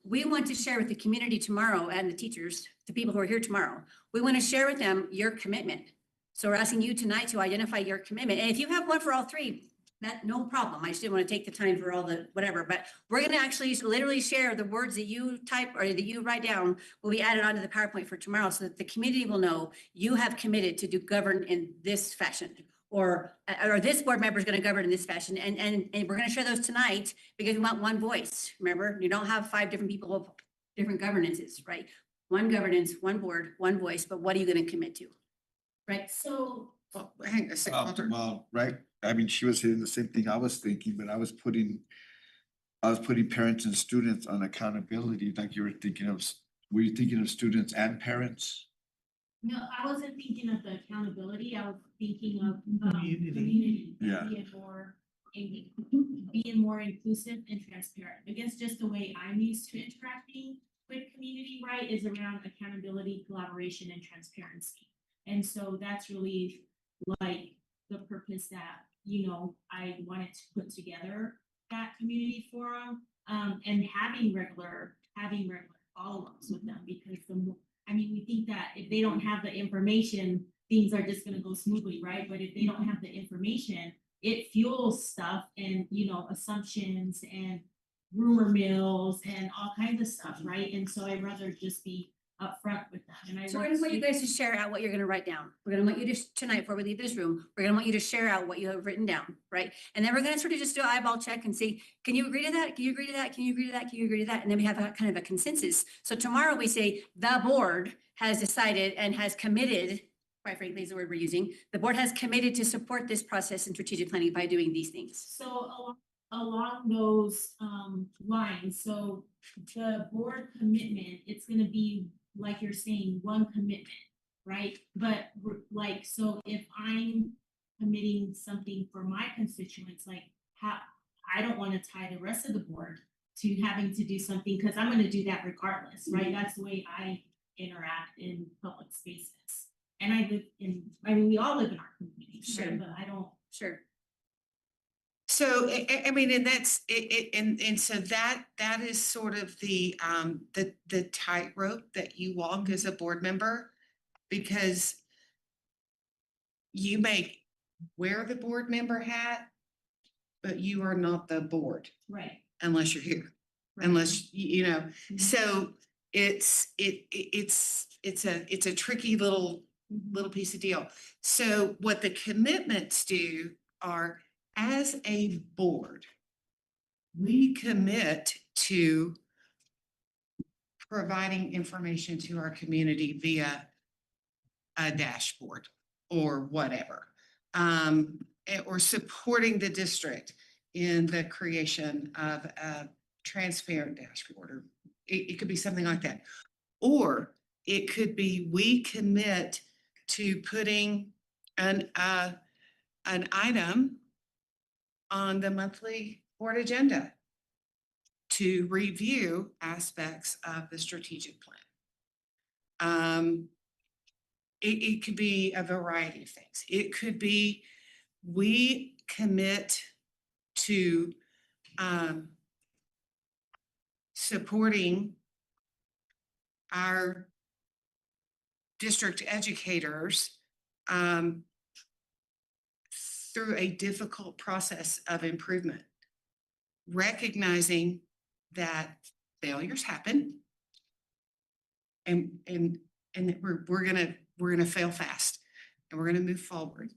We want to share with the community tomorrow and the teachers, the people who are here tomorrow. We want to share with them your commitment. So we're asking you tonight to identify your commitment. And if you have one for all 3, that no problem. I just didn't want to take the time for all the whatever, but we're going to actually literally share the words that you type or that you write down will be added onto the PowerPoint for tomorrow so that the community will know you have committed to govern in this fashion, or this board member is going to govern in this fashion. And we're going to share those tonight because we want one voice. Remember, you don't have 5 different people with different governances, right? One governance, one board, one voice, but what are you going to commit to? Right? So Well, hang on a second, Walter. Well, right, I mean, she was hitting the same thing I was thinking, but I was putting parents and students on accountability, like you were thinking of, were you thinking of students and parents? no, I wasn't thinking of the accountability. I was thinking of Community. community. Yeah. Being more inclusive and transparent. I guess just the way I'm used to interacting with community, right, is around accountability, collaboration, and transparency. And so that's really like the purpose that, you know, I wanted to put together that community forum. And having regular follow-ups with them, because the more, I mean, we think that if they don't have the information, things are just gonna go smoothly, right? But if they don't have the information, it fuels stuff and, you know, assumptions and rumor mills and all kinds of stuff, right? And so I'd rather just be upfront with them. And I So we're gonna want you to- guys to share out what you're gonna write down. We're gonna want you to, tonight, before we leave this room, we're gonna want you to share out what you have written down, right? And then we're gonna sort of just do an eyeball check and see, can you agree to that? Can you agree to that? Can you agree to that? Can you agree to that? And then we have a kind of a consensus. So tomorrow we say, the board has decided and has committed, quite frankly, is the word we're using, the board has committed to support this process in strategic planning by doing these things. So along those lines, so the board commitment, it's gonna be, like you're saying, one commitment, right? But like, so if I'm committing something for my constituents, like how, I don't wanna tie the rest of the board to having to do something, cause I'm gonna do that regardless, right? That's the way I interact in public spaces. And I live in, I mean, we all live in our communities, Sure. right? But I don't. Sure. So, I mean, and that's, and so that is sort of the tightrope that you walk as a board member, because you may wear the board member hat, but you are not the board Right. unless you're here, Right. unless, you know, Mhm. so it's a tricky little piece of deal. So what the commitments do are, as a board, we commit to providing information to our community via a dashboard or whatever. Or supporting the district in the creation of a transparent dashboard, or it could be something like that. Or it could be, we commit to putting an item on the monthly board agenda to review aspects of the strategic plan. It could be a variety of things. It could be, we commit to supporting our district educators through a difficult process of improvement, recognizing that failures happen, and that we're gonna fail fast, and we're gonna move forward.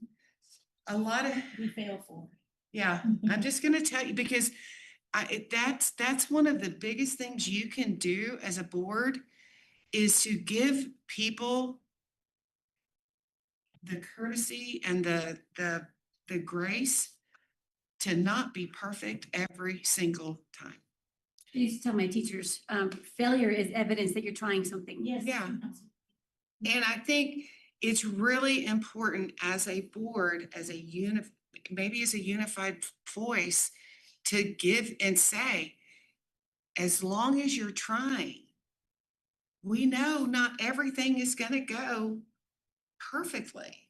A lot of, We fail for. yeah, I'm just gonna tell you, because that's one of the biggest things you can do as a board, is to give people the courtesy and the grace to not be perfect every single time. I used to tell my teachers, failure is evidence that you're trying something. Yes. Yeah. And I think it's really important as a board, as a maybe as a unified voice, to give and say, as long as you're trying, we know not everything is gonna go perfectly.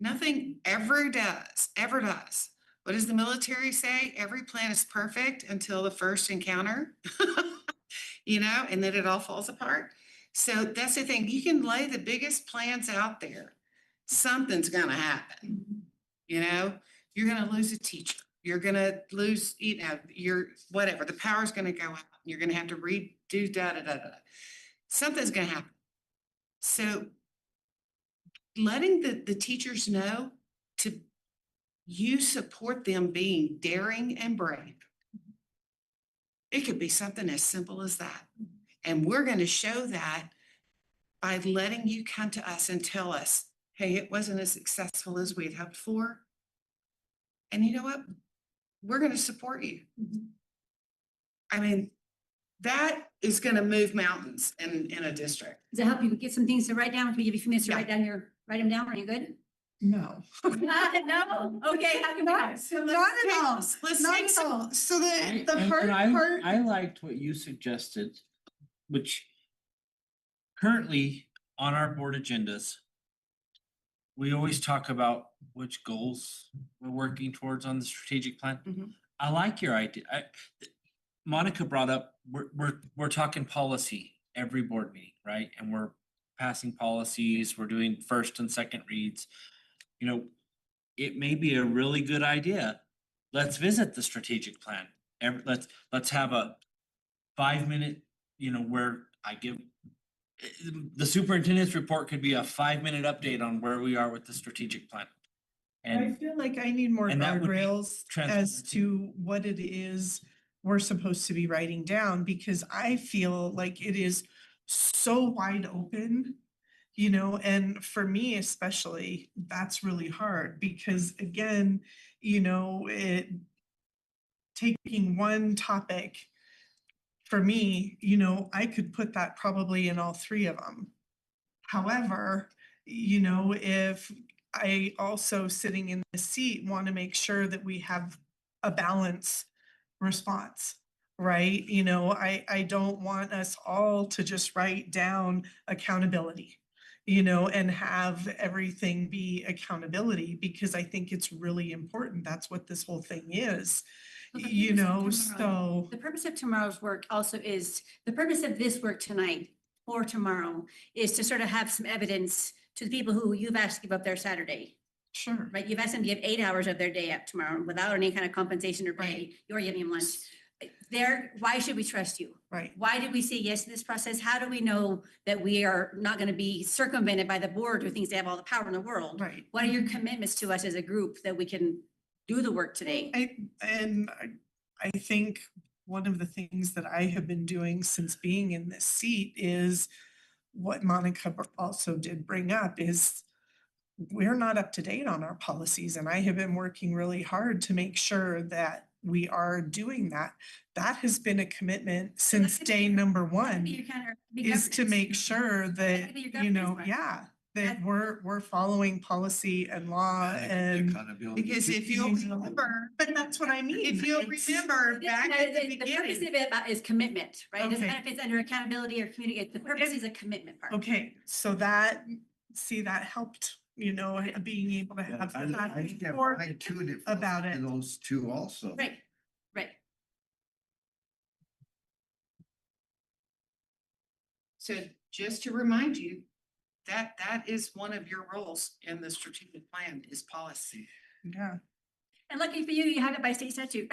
Nothing ever does. What does the military say? Every plan is perfect until the first encounter, you know, and then it all falls apart. So that's the thing. You can lay the biggest plans out there. Something's gonna happen. You know, you're gonna lose a teacher. You're gonna lose, you know, your whatever. The power's gonna go out. You're gonna have to redo da. Something's gonna happen. So letting the teachers know to, you support them being daring and brave. It could be something as simple as that. And we're going to show that by letting you come to us and tell us, hey, it wasn't as successful as we had hoped for. And you know what? We're going to support you. I mean, that is going to move mountains in a district. Does it help you get some things to write down? Can we give you a few minutes to Yeah. write them down? Are you good? No. No? Okay, how can we? Not at all. Let's Not take at some. all. So the And part. I liked what you suggested, which currently on our board agendas, we always talk about which goals we're working towards on the strategic plan. Mhm. I like your idea. Monica brought up, we're talking policy every board meeting, right? And we're passing policies, we're doing first and second reads. You know, it may be a really good idea. Let's visit the strategic plan. Let's have a 5-minute, where I give. The superintendent's report could be a 5-minute update on where we are with the strategic plan. I And feel like I need more and that would be guardrails as transparency. to what it is we're supposed to be writing down, because I feel like it is so wide open. And for me especially, that's really hard because again, taking one topic, for me, I could put that probably in all three of them. However, if I also sitting in the seat want to make sure that we have a balance response, right? I don't want us all to just write down accountability, and have everything be accountability, because I think it's really important. That's what this whole thing is, so. The purpose of tomorrow's work also is, the purpose of this work tonight or tomorrow is to sort of have some evidence to the people who you've asked to give up their Saturday, Sure. right? You've asked them to give 8 hours of their day up tomorrow without any kind of compensation or pay. Right. You're giving them lunch. Why should we trust you? Right. Why did we say yes to this process? How do we know that we are not going to be circumvented by the board who thinks they have all the power in the world? Right. What are your commitments to us as a group that we can do the work today? I think one of the things that I have been doing since being in this seat is what Monica also did bring up is we're not up to date on our policies, and I have been working really hard to make sure that we are doing that. That has been a commitment since day number one, is to make sure that, that we're following policy and law and. Because if you'll remember, But that's what I mean. if you'll remember back at the The purpose beginning. of it is commitment, right? It doesn't Okay. matter if it's under accountability or communicate. The purpose is a commitment part. Okay, so that helped, being able to have. I think I more fine-tuned it about for it. those two also. Right, right. So just to remind you, that is one of your roles in the strategic plan is policy. Yeah. And lucky for you, you have it by state statute.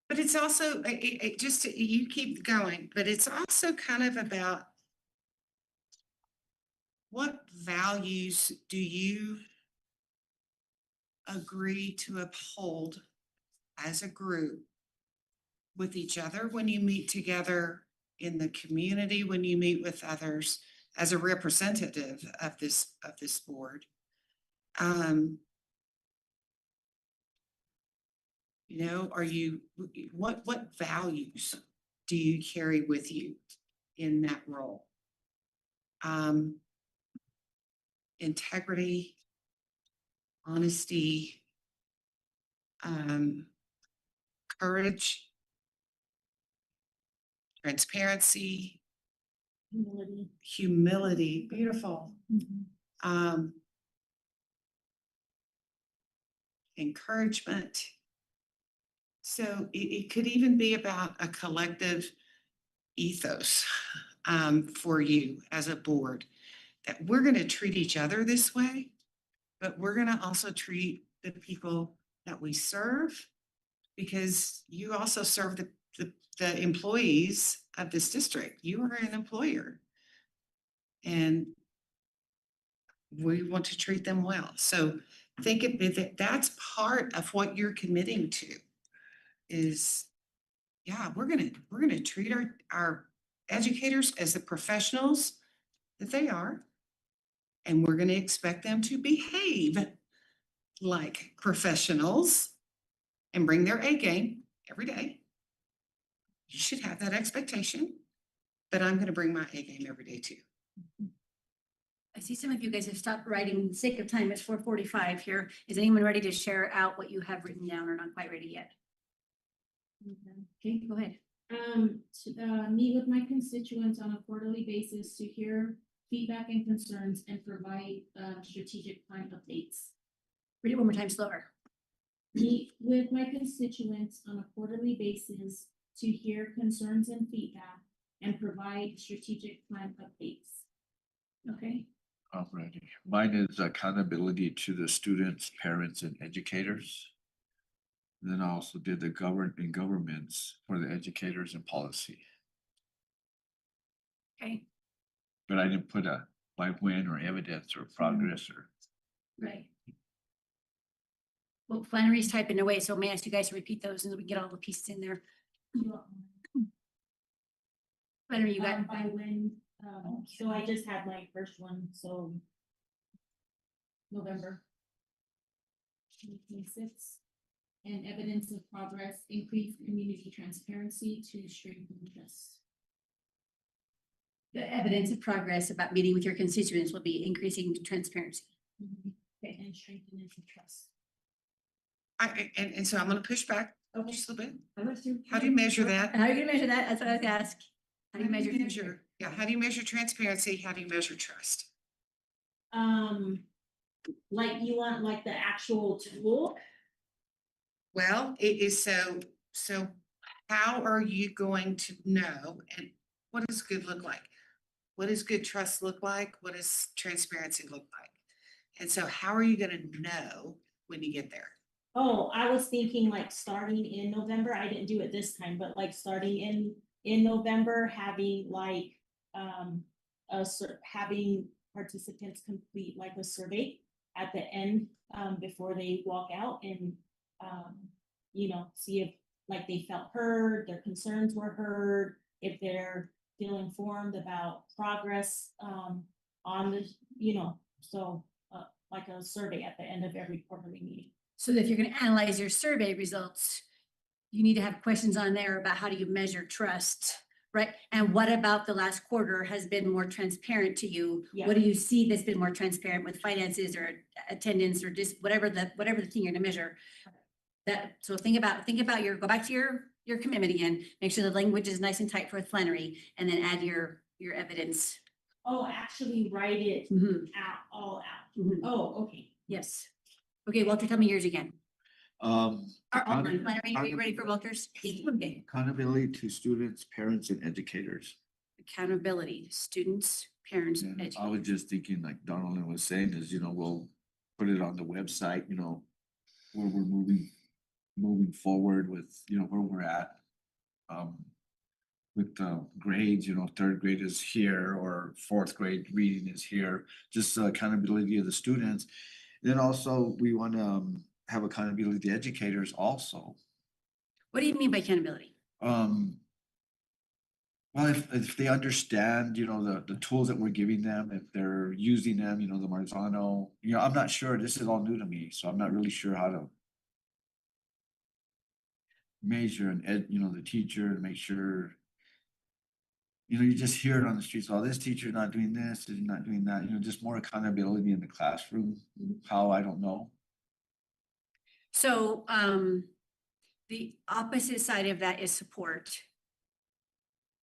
But it's also, you keep going, but it's also kind of about what values do you agree to uphold as a group with each other when you meet together in the community, when you meet with others as a representative of this board? Are you, what values do you carry with you in that role? Integrity, honesty, courage, transparency, humility, beautiful. Encouragement. So it could even be about a collective ethos for you as a board, that we're going to treat each other this way, but we're going to also treat the people that we serve, because you also serve the employees of this district. You are an employer, and we want to treat them well. So think of it, that's part of what you're committing to is, yeah, we're gonna treat our educators as the professionals that they are. And we're gonna expect them to behave like professionals and bring their A game every day. You should have that expectation, but I'm gonna bring my A game every day too. I see some of you guys have stopped writing. Sake of time, it's 4:45 here. Is anyone ready to share out what you have written down or not quite ready yet? Okay, go ahead. Meet with my constituents on a quarterly basis to hear feedback and concerns and provide, strategic plan updates. Read it one more time slower. Meet with my constituents on a quarterly basis to hear concerns and feedback and provide strategic plan updates. Okay, Alrighty, mine is accountability to the students, parents and educators. Then I also did the governments for the educators and policy, Okay, but I didn't put a by when or evidence or progress or. right. Well, Flannery's typing away, so may I ask you guys to repeat those and we get all the pieces in there. you want Flannery, you got, one? By when, so I just had my first one, so November 2026. And evidence of progress, increase community transparency to strengthen trust. the evidence of progress about meeting with your constituents will be increasing transparency. Okay, and strengthening the trust. And so I'm gonna push back Okay. just a little bit. How How do you measure that? are you gonna measure that? That's what I was gonna ask. How do you measure? Yeah, how do you measure transparency? How do you measure trust? Like you want like the actual tool? Well, it is so how are you going to know and what does good look like? What does good trust look like? What does transparency look like? And so how are you gonna know when you get there? Oh, I was thinking like starting in November, I didn't do it this time, but like starting in November, having like, having participants complete like a survey at the end, before they walk out and, you know, see if like they felt heard, their concerns were heard, if they're feel informed about progress, on the, you know, so, like a survey at the end of every quarterly meeting. So if you're gonna analyze your survey results, you need to have questions on there about how do you measure trust, right? And what about the last quarter has been more transparent to you? Yeah. What do you see that's been more transparent with finances or attendance or just whatever the thing you're gonna measure? That, so think about your, go back to your commitment again, make sure the language is nice and tight for Flannery, and then add your evidence. Oh, actually write it Mhm, out, all out. mhm. Oh, okay. Yes. Okay, Walter, tell me yours again. Or Account- Flannery, are you ready for Walter's? Okay. Accountability to students, parents and educators. Accountability, students, parents, And educators. I was just thinking, like Donaldin was saying, is, you know, we'll put it on the website, you know, where we're moving forward with, you know, where we're at. With the grades, you know, third grade is here or fourth grade reading is here, just the accountability of the students. Then also, we wanna have accountability of the educators also. What do you mean by accountability? Well, if they understand, you know, the tools that we're giving them, if they're using them, you know, the Marzano, you know, I'm not sure, this is all new to me, so I'm not really sure how to measure you know, the teacher to make sure. You know, you just hear it on the streets, oh, this teacher not doing this, is not doing that, you know, just more accountability in the classroom, how, I don't know. So, the opposite side of that is support.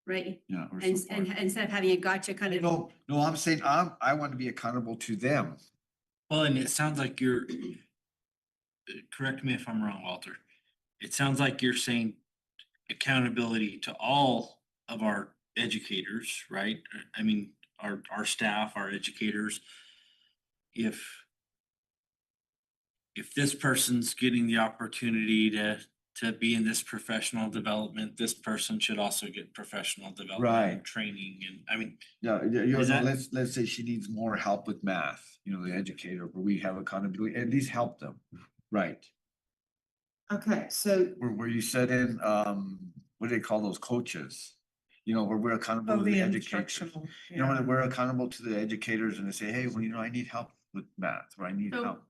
Right? Yeah. Or And support. instead of having a gotcha kind of. No, I'm saying, I want to be accountable to them. Well, and it sounds like you're, correct me if I'm wrong, Walter. It sounds like you're saying accountability to all of our educators, right? I mean, our staff, our educators. If this person's getting the opportunity to be in this professional development, this person should also get professional development. Right. Training and, I mean, Yeah, you know, Is that- let's say she needs more help with math, you know, the educator, where we have accountability, at least help them, right? Okay, so Where you set in, what do they call those coaches? You know, where we're accountable Oh, to the the educators. instructional. You know, when we're accountable to the educators and they say, hey, well, you know, I need help with math, or I need So, help.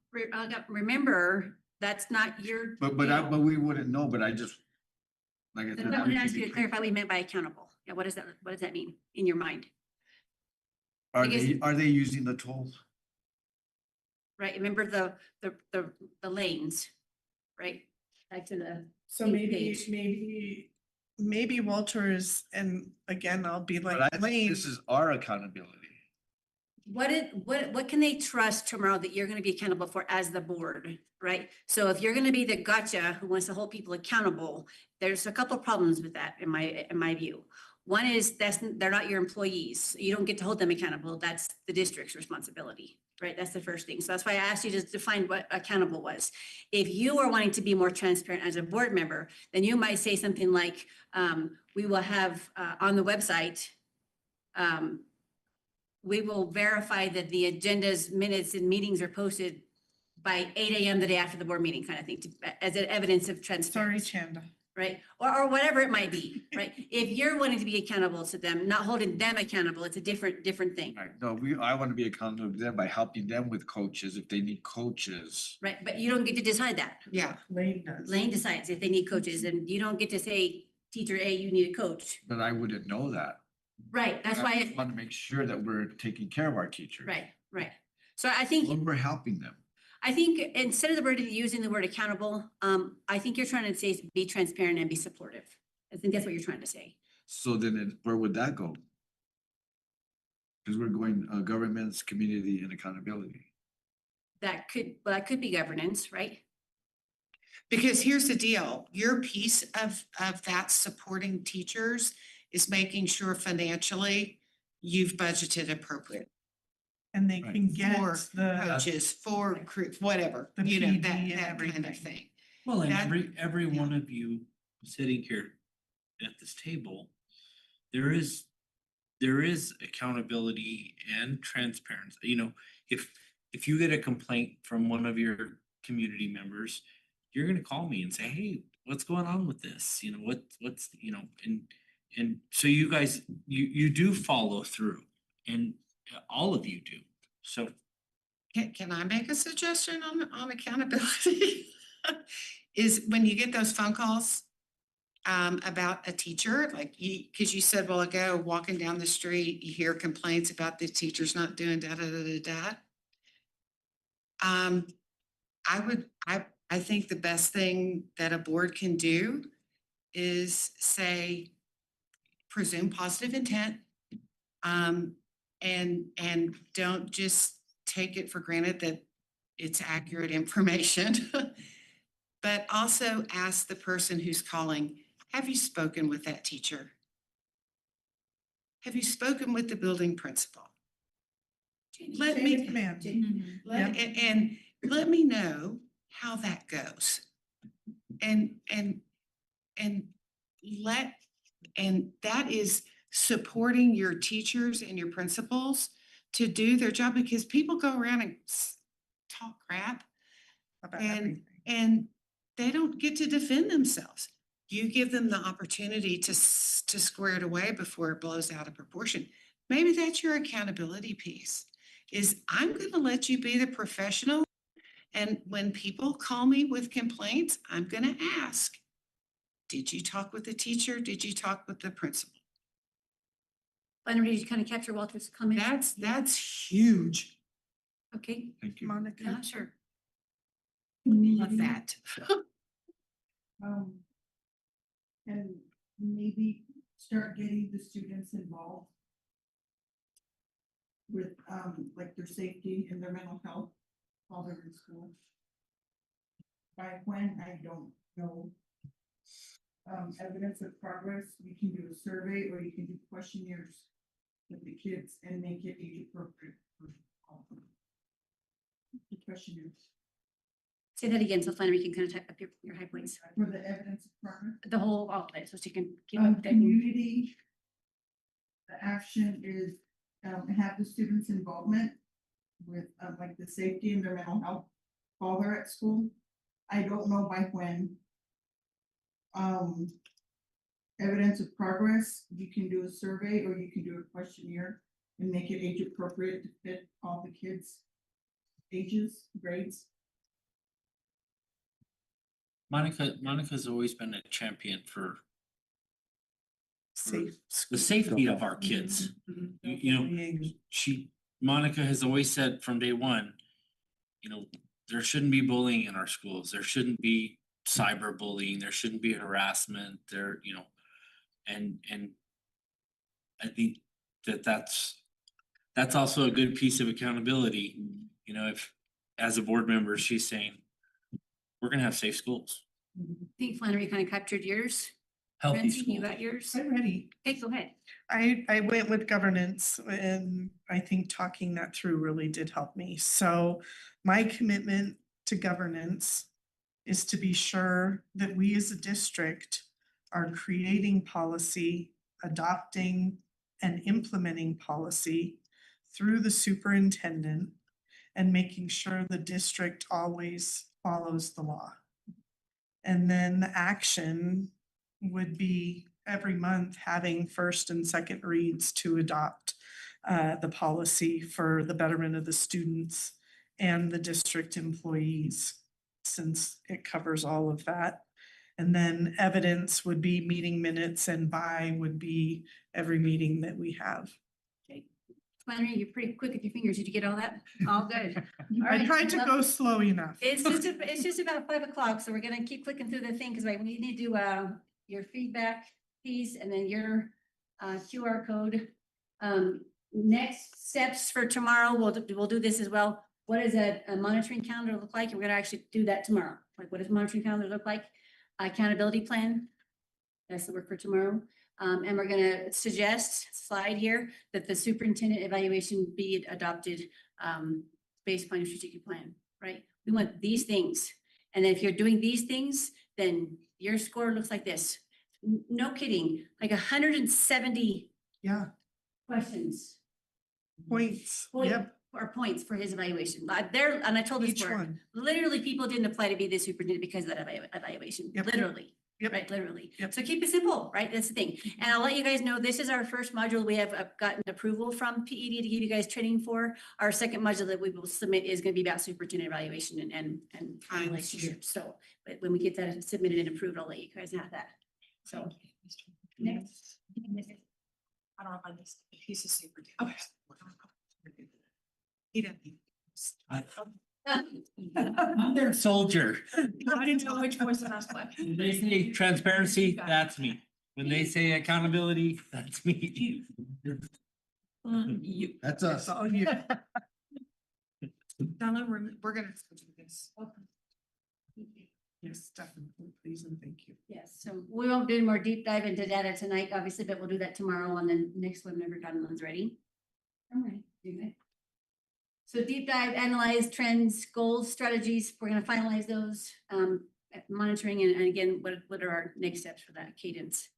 remember, that's not your. But deal. we wouldn't know, but I just. Like I That's said. what I we want to should ask be you to clear. clarify what you meant by accountable. Yeah, what does that mean in your mind? Are because- they using the tools? Right, remember the lanes, right? Back to the. So Same maybe, page. maybe maybe Walter is, and again, I'll be But like I think Lane. this is our accountability. What can they trust tomorrow that you're gonna be accountable for as the board, right? So if you're gonna be the gotcha who wants to hold people accountable, there's a couple problems with that in my view. One is they're not your employees. You don't get to hold them accountable. That's the district's responsibility, right? That's the first thing. So that's why I asked you to define what accountable was. If you are wanting to be more transparent as a board member, then you might say something like, we will have, on the website, we will verify that the agendas, minutes and meetings are posted by 8 a.m. the day after the board meeting kind of thing, as an evidence of Sorry, transparency, Chanda. right? Or whatever it might be, right? If you're wanting to be accountable to them, not holding them accountable, it's a different thing, Right, no, I want to be accountable to them by helping them with coaches if they need coaches. right? But you don't get to decide that. Yeah, Lane does. Lane decides if they need coaches, and you don't get to say, teacher A, you need a coach. But I wouldn't know that. Right, that's why, I want to make sure that we're taking care of our teachers. right. So I think. When we're helping them. I think instead of the word using the word accountable, I think you're trying to say be transparent and be supportive. I think that's what you're trying to say. So then where would that go? Because we're going, governments, community and accountability. That could be governance, right? because here's the deal, your piece of that supporting teachers is making sure financially you've budgeted appropriate. And they Right. can get For the, coaches, for crew, whatever, The you know, PD that and kind of everything. thing. Well, and That- every one of you sitting here at this table, there is accountability and transparency. You know, if you get a complaint from one of your community members, you're gonna call me and say, hey, what's going on with this? You know, what's, you know, and so you guys, you do follow through, and all of you do. So Can I make a suggestion on accountability? Is when you get those phone calls about a teacher, like cause you said a while ago, walking down the street, you hear complaints about the teachers not doing da da da da da. I think the best thing that a board can do is say, presume positive intent. And don't just take it for granted that it's accurate information. But also ask the person who's calling, have you spoken with that teacher? Have you spoken with the building principal? Let Chain me, of command. and let me know how that goes. And that is supporting your teachers and your principals to do their job, because people go around and talk crap About and, everything. and they don't get to defend themselves. You give them the opportunity to square it away before it blows out of proportion. Maybe that's your accountability piece, is I'm gonna let you be the professional. And when people call me with complaints, I'm gonna ask, did you talk with the teacher? Did you talk with the principal? Flannery, did you kind of capture Walter's comment? That's huge. Okay, Thank you. Monica. yeah, sure. Love that. And maybe start getting the students involved with, like their safety and their mental health while they're in school. By when, I don't know. Evidence of progress, you can do a survey or you can do questionnaires with the kids and make it age appropriate for all of them. The questionnaires Say that again, so Flannery can kind of type up your high points, for the evidence of progress. the whole, all of it, so she can keep up. that. Community. The action is, have the students' involvement with, like the safety and their mental health while they're at school. I don't know by when. Evidence of progress, you can do a survey or you can do a questionnaire and make it age appropriate to fit all the kids' ages, grades. Monica's always been a champion for Safe. the safety of our kids. You know, Monica has always said from day one, you know, there shouldn't be bullying in our schools. There shouldn't be cyberbullying. There shouldn't be harassment. You know, And I think that's also a good piece of accountability. You know, if as a board member, she's saying, we're gonna have safe schools, I think Flannery kind of captured yours. healthy Francie, you schools. got yours? I'm ready. Okay, go ahead. I went with governance and I think talking that through really did help me. So my commitment to governance is to be sure that we as a district are creating policy, adopting and implementing policy through the superintendent and making sure the district always follows the law. And then the action would be every month having first and second reads to adopt the policy for the betterment of the students and the district employees, since it covers all of that. And then evidence would be meeting minutes and by would be every meeting that we have. Flannery, you're pretty quick with your fingers. Did you get all that? All good. All I right, tried to well, go slow enough. It's just about 5 o'clock, so we're gonna keep clicking through the thing, because we need to do your feedback piece and then your QR code. Next steps for tomorrow, we'll do this as well. What does a monitoring calendar look like? And we're gonna actually do that tomorrow. Like, what does monitoring calendar look like? Accountability plan. That's the work for tomorrow. And we're gonna suggest, slide here, that the superintendent evaluation be adopted based upon your strategic plan, right? We want these things. And then if you're doing these things, then your score looks like this. No kidding, like 170 Yeah, questions. points. Point- Yep, Or points for his evaluation. There, and I told this each board, one. literally, people didn't apply to be the superintendent because of that evaluation, Yep. literally. Yep. Right, literally. Yep. So keep it simple, right? That's the thing. And I'll let you guys know, this is our first module we have gotten approval from PED to give you guys training for. Our second module that we will submit is gonna be about superintendent evaluation and Fine. relationships. So, but when we get that submitted and approved, I'll let you guys have that. So. Next. I don't know if I missed, he's a superintendent. He doesn't. I'm their soldier. I didn't know which voice to ask what. When they say transparency, that's me. When they say accountability, that's me. You. That's That's us. all you. Donna, we're gonna do this. Yes, definitely, please and thank you. Yes, so we won't do more deep dive into data tonight, obviously, but we'll do that tomorrow on the next one, whenever Donovan's ready. All right, do that. So deep dive, analyze trends, goals, strategies. We're gonna finalize those, monitoring and again, what are our next steps for that cadence?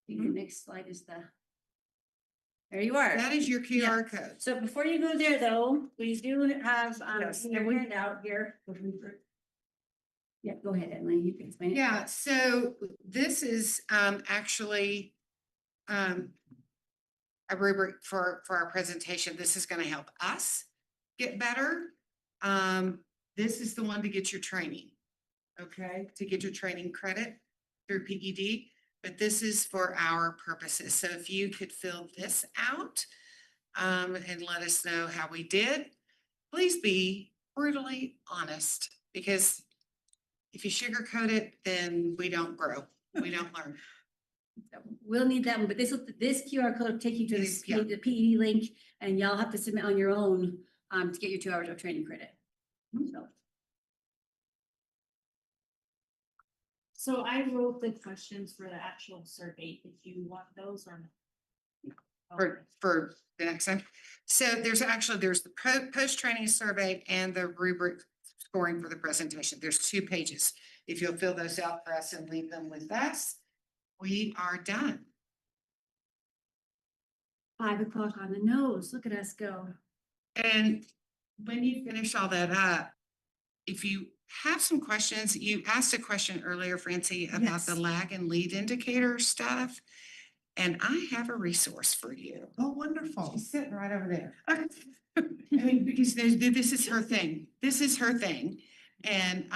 The next slide is there you are. That is your QR code. So before you go there though, we do have, Yes, your and we- handout here. Yeah, go ahead, Emily, you can explain it. Yeah, so this is actually a rubric for our presentation. This is gonna help us get better. This is the one to get your training. Okay, to get your training credit through PED, but this is for our purposes. So if you could fill this out and let us know how we did, please be brutally honest, because if you sugarcoat it, then we don't grow, we don't learn. So we'll need that one, but this QR code will take you to Yeah. the PED link, and y'all have to submit on your own to get your 2 hours of training credit. So, So I wrote the questions for the actual survey. If you want those or not. For the next time. So there's the post-training survey and the rubric scoring for the presentation. There's 2 pages. If you'll fill those out for us and leave them with us, we are done. 5 o'clock on the nose, look at us go. And when you finish all that up, if you have some questions, you asked a question earlier, Francie, about the Yes. lag and lead indicator stuff. And I have a resource for you. Oh, wonderful. She's sitting right over there. I mean, because this is her thing. This is her thing. And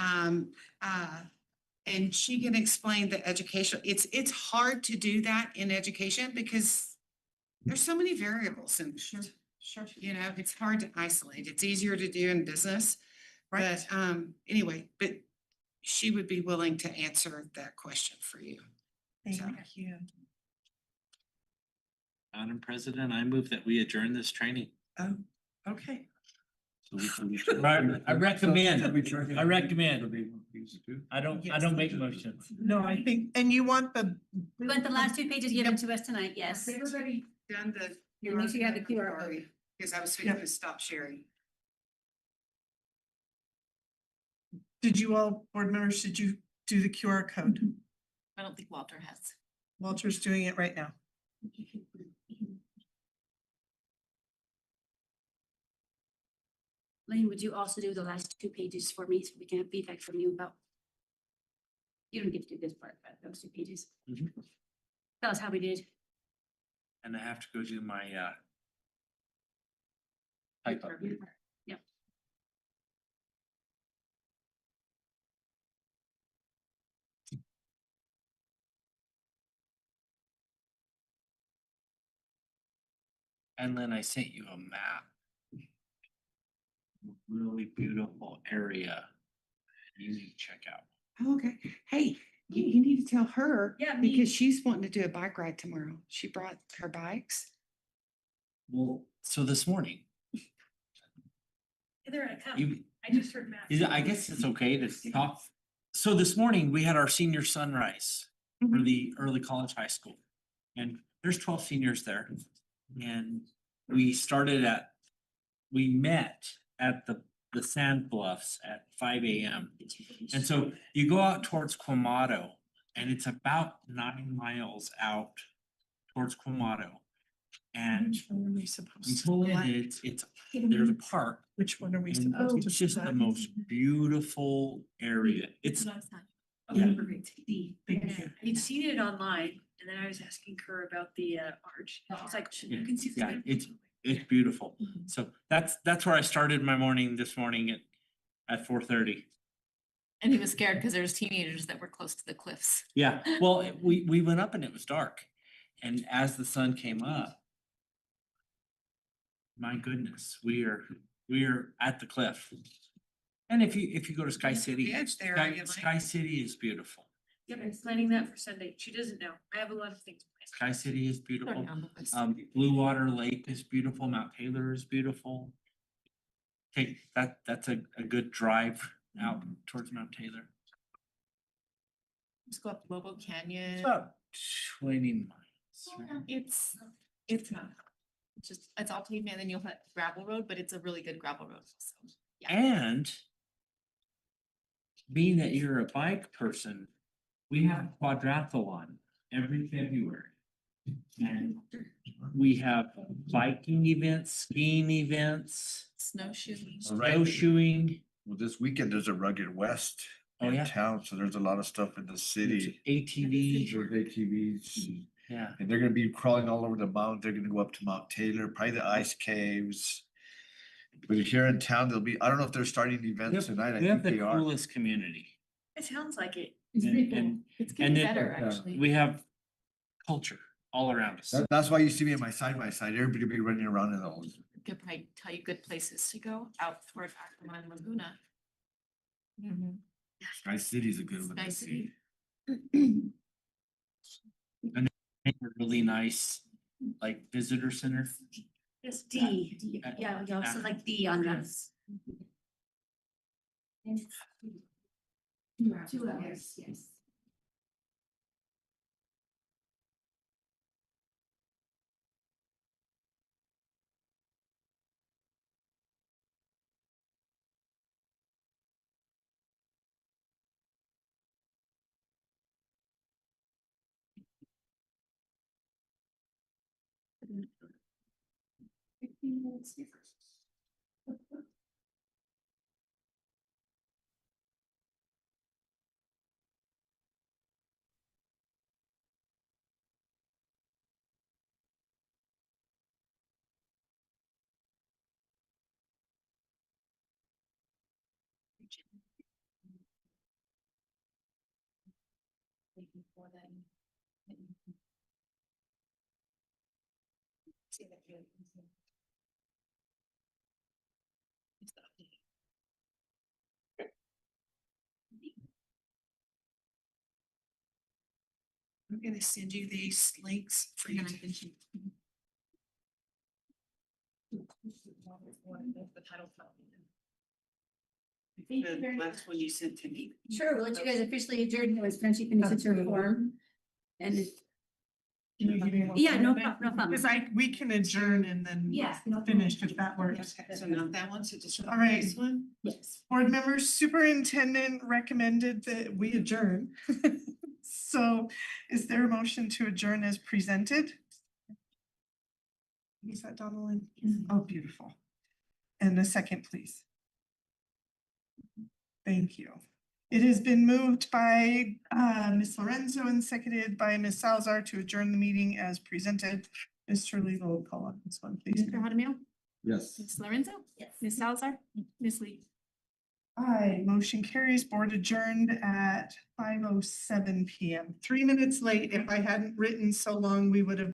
she can explain the education. It's hard to do that in education because there's so many variables and Sure. you know, it's hard to isolate. It's easier to do in business. Right. But anyway, but she would be willing to answer that question for you. Thank you. Madam President, I move that we adjourn this training. Oh, okay. So we can. I recommend, I recommend. I don't make motions. No, I think, and you want the, But the last two pages given to us tonight, yes. Has everybody done the? Yeah, make sure you have the QR code. Sorry, because I was fixing to stop sharing. did you all, board members, did you do the QR code? I don't think Walter has. Walter's doing it right now. Lane, would you also do the last two pages for me so we can have feedback from you about? You don't get to do this part, but those two pages. Mhm. Tell us how we did. And I have to go do my type up. Yep. And then I sent you a map. Really beautiful area. You need to check out. Okay, hey, you need to tell her. Yeah, me. Because she's wanting to do a bike ride tomorrow. She brought her bikes. Well, so this morning, They're gonna come. you, I just heard Matt. I guess it's okay to talk. So this morning, we had our senior sunrise for the early college high school. And there's 12 seniors there. And we met at the Sand Bluffs at 5 AM. And so you go out towards Quamato and it's about 9 miles out towards Quamato. And Which one are we you supposed pull to? in, there's a park. Which one are we And supposed to? it's just the most beautiful area. It's, Yeah. Perfect. D. Thank Yeah. you. I'd seen it online and then I was asking her about the arch. She's like, you can see. the yeah, sky." it's beautiful. Mm-hmm. So that's where I started my morning this morning at 4:30. And he was scared because there was teenagers that were close to the cliffs. Yeah, well, we went up and it was dark. And as the sun came up, my goodness, we are at the cliff. And if you go to Sky City, the edge there, Sky, you like- Sky City is beautiful. Yep, I'm planning that for Sunday. She doesn't know. I have a lot of things. Sky City is beautiful. On the list. Blue Water Lake is beautiful. Mount Taylor is beautiful. That's a good drive out towards Mount Taylor. Just go up Lobo Canyon. It's about 20 miles. right? It's not. It's just, it's all pavement, and then you'll hit gravel road, but it's a really good gravel road, so. Yeah. And being that you're a bike person, we have a quadrathlon every February. And we have biking events, skiing events, Snowshoeing. Right. snowshoeing. Well, this weekend, there's a Rugged West Oh, in yeah. town, so there's a lot of stuff in the city. ATV. There's ATVs, Yeah. and they're gonna be crawling all over the mountain. They're gonna go up to Mount Taylor, probably the ice caves. But here in town, there'll be, I don't know if they're starting events tonight. I We have think the they are. coolest community. It sounds like it. And It's and getting then- better, Yeah. actually. we have culture all around us. That's why you see me in my side by side. Everybody will be running around in those. Could probably tell you good places to go out toward Acoma and Laguna. Sky City's a good one. Sky to City. see. A really nice, like visitor center. It's D. Yeah, you also like D on this. 2 hours, yes. I'm gonna send you these links for you to Thank you very much. That's what you sent to me. Sure, we'll let you guys officially adjourn, it was Friendship Institute reform. And Can you give me one yeah, no minute? problem, no problem. Cause we can adjourn and then Yes. finish if that works. Okay, so not that one, so just. All right. This one? Yes. Board members, superintendent recommended that we adjourn. So is there a motion to adjourn as presented? Is that Donaldin? Oh, beautiful. And a second, please. Thank you. It has been moved by Ms. Lorenzo and seconded by Ms. Salzar to adjourn the meeting as presented. Mr. Lee will call on this one, please. Mr. Hotmail, Yes. Ms. Lorenzo, Yes. Ms. Salzar, Ms. Lee. Aye, motion carries. Board adjourned at 5:07 PM. 3 minutes late. If I hadn't written so long, we would have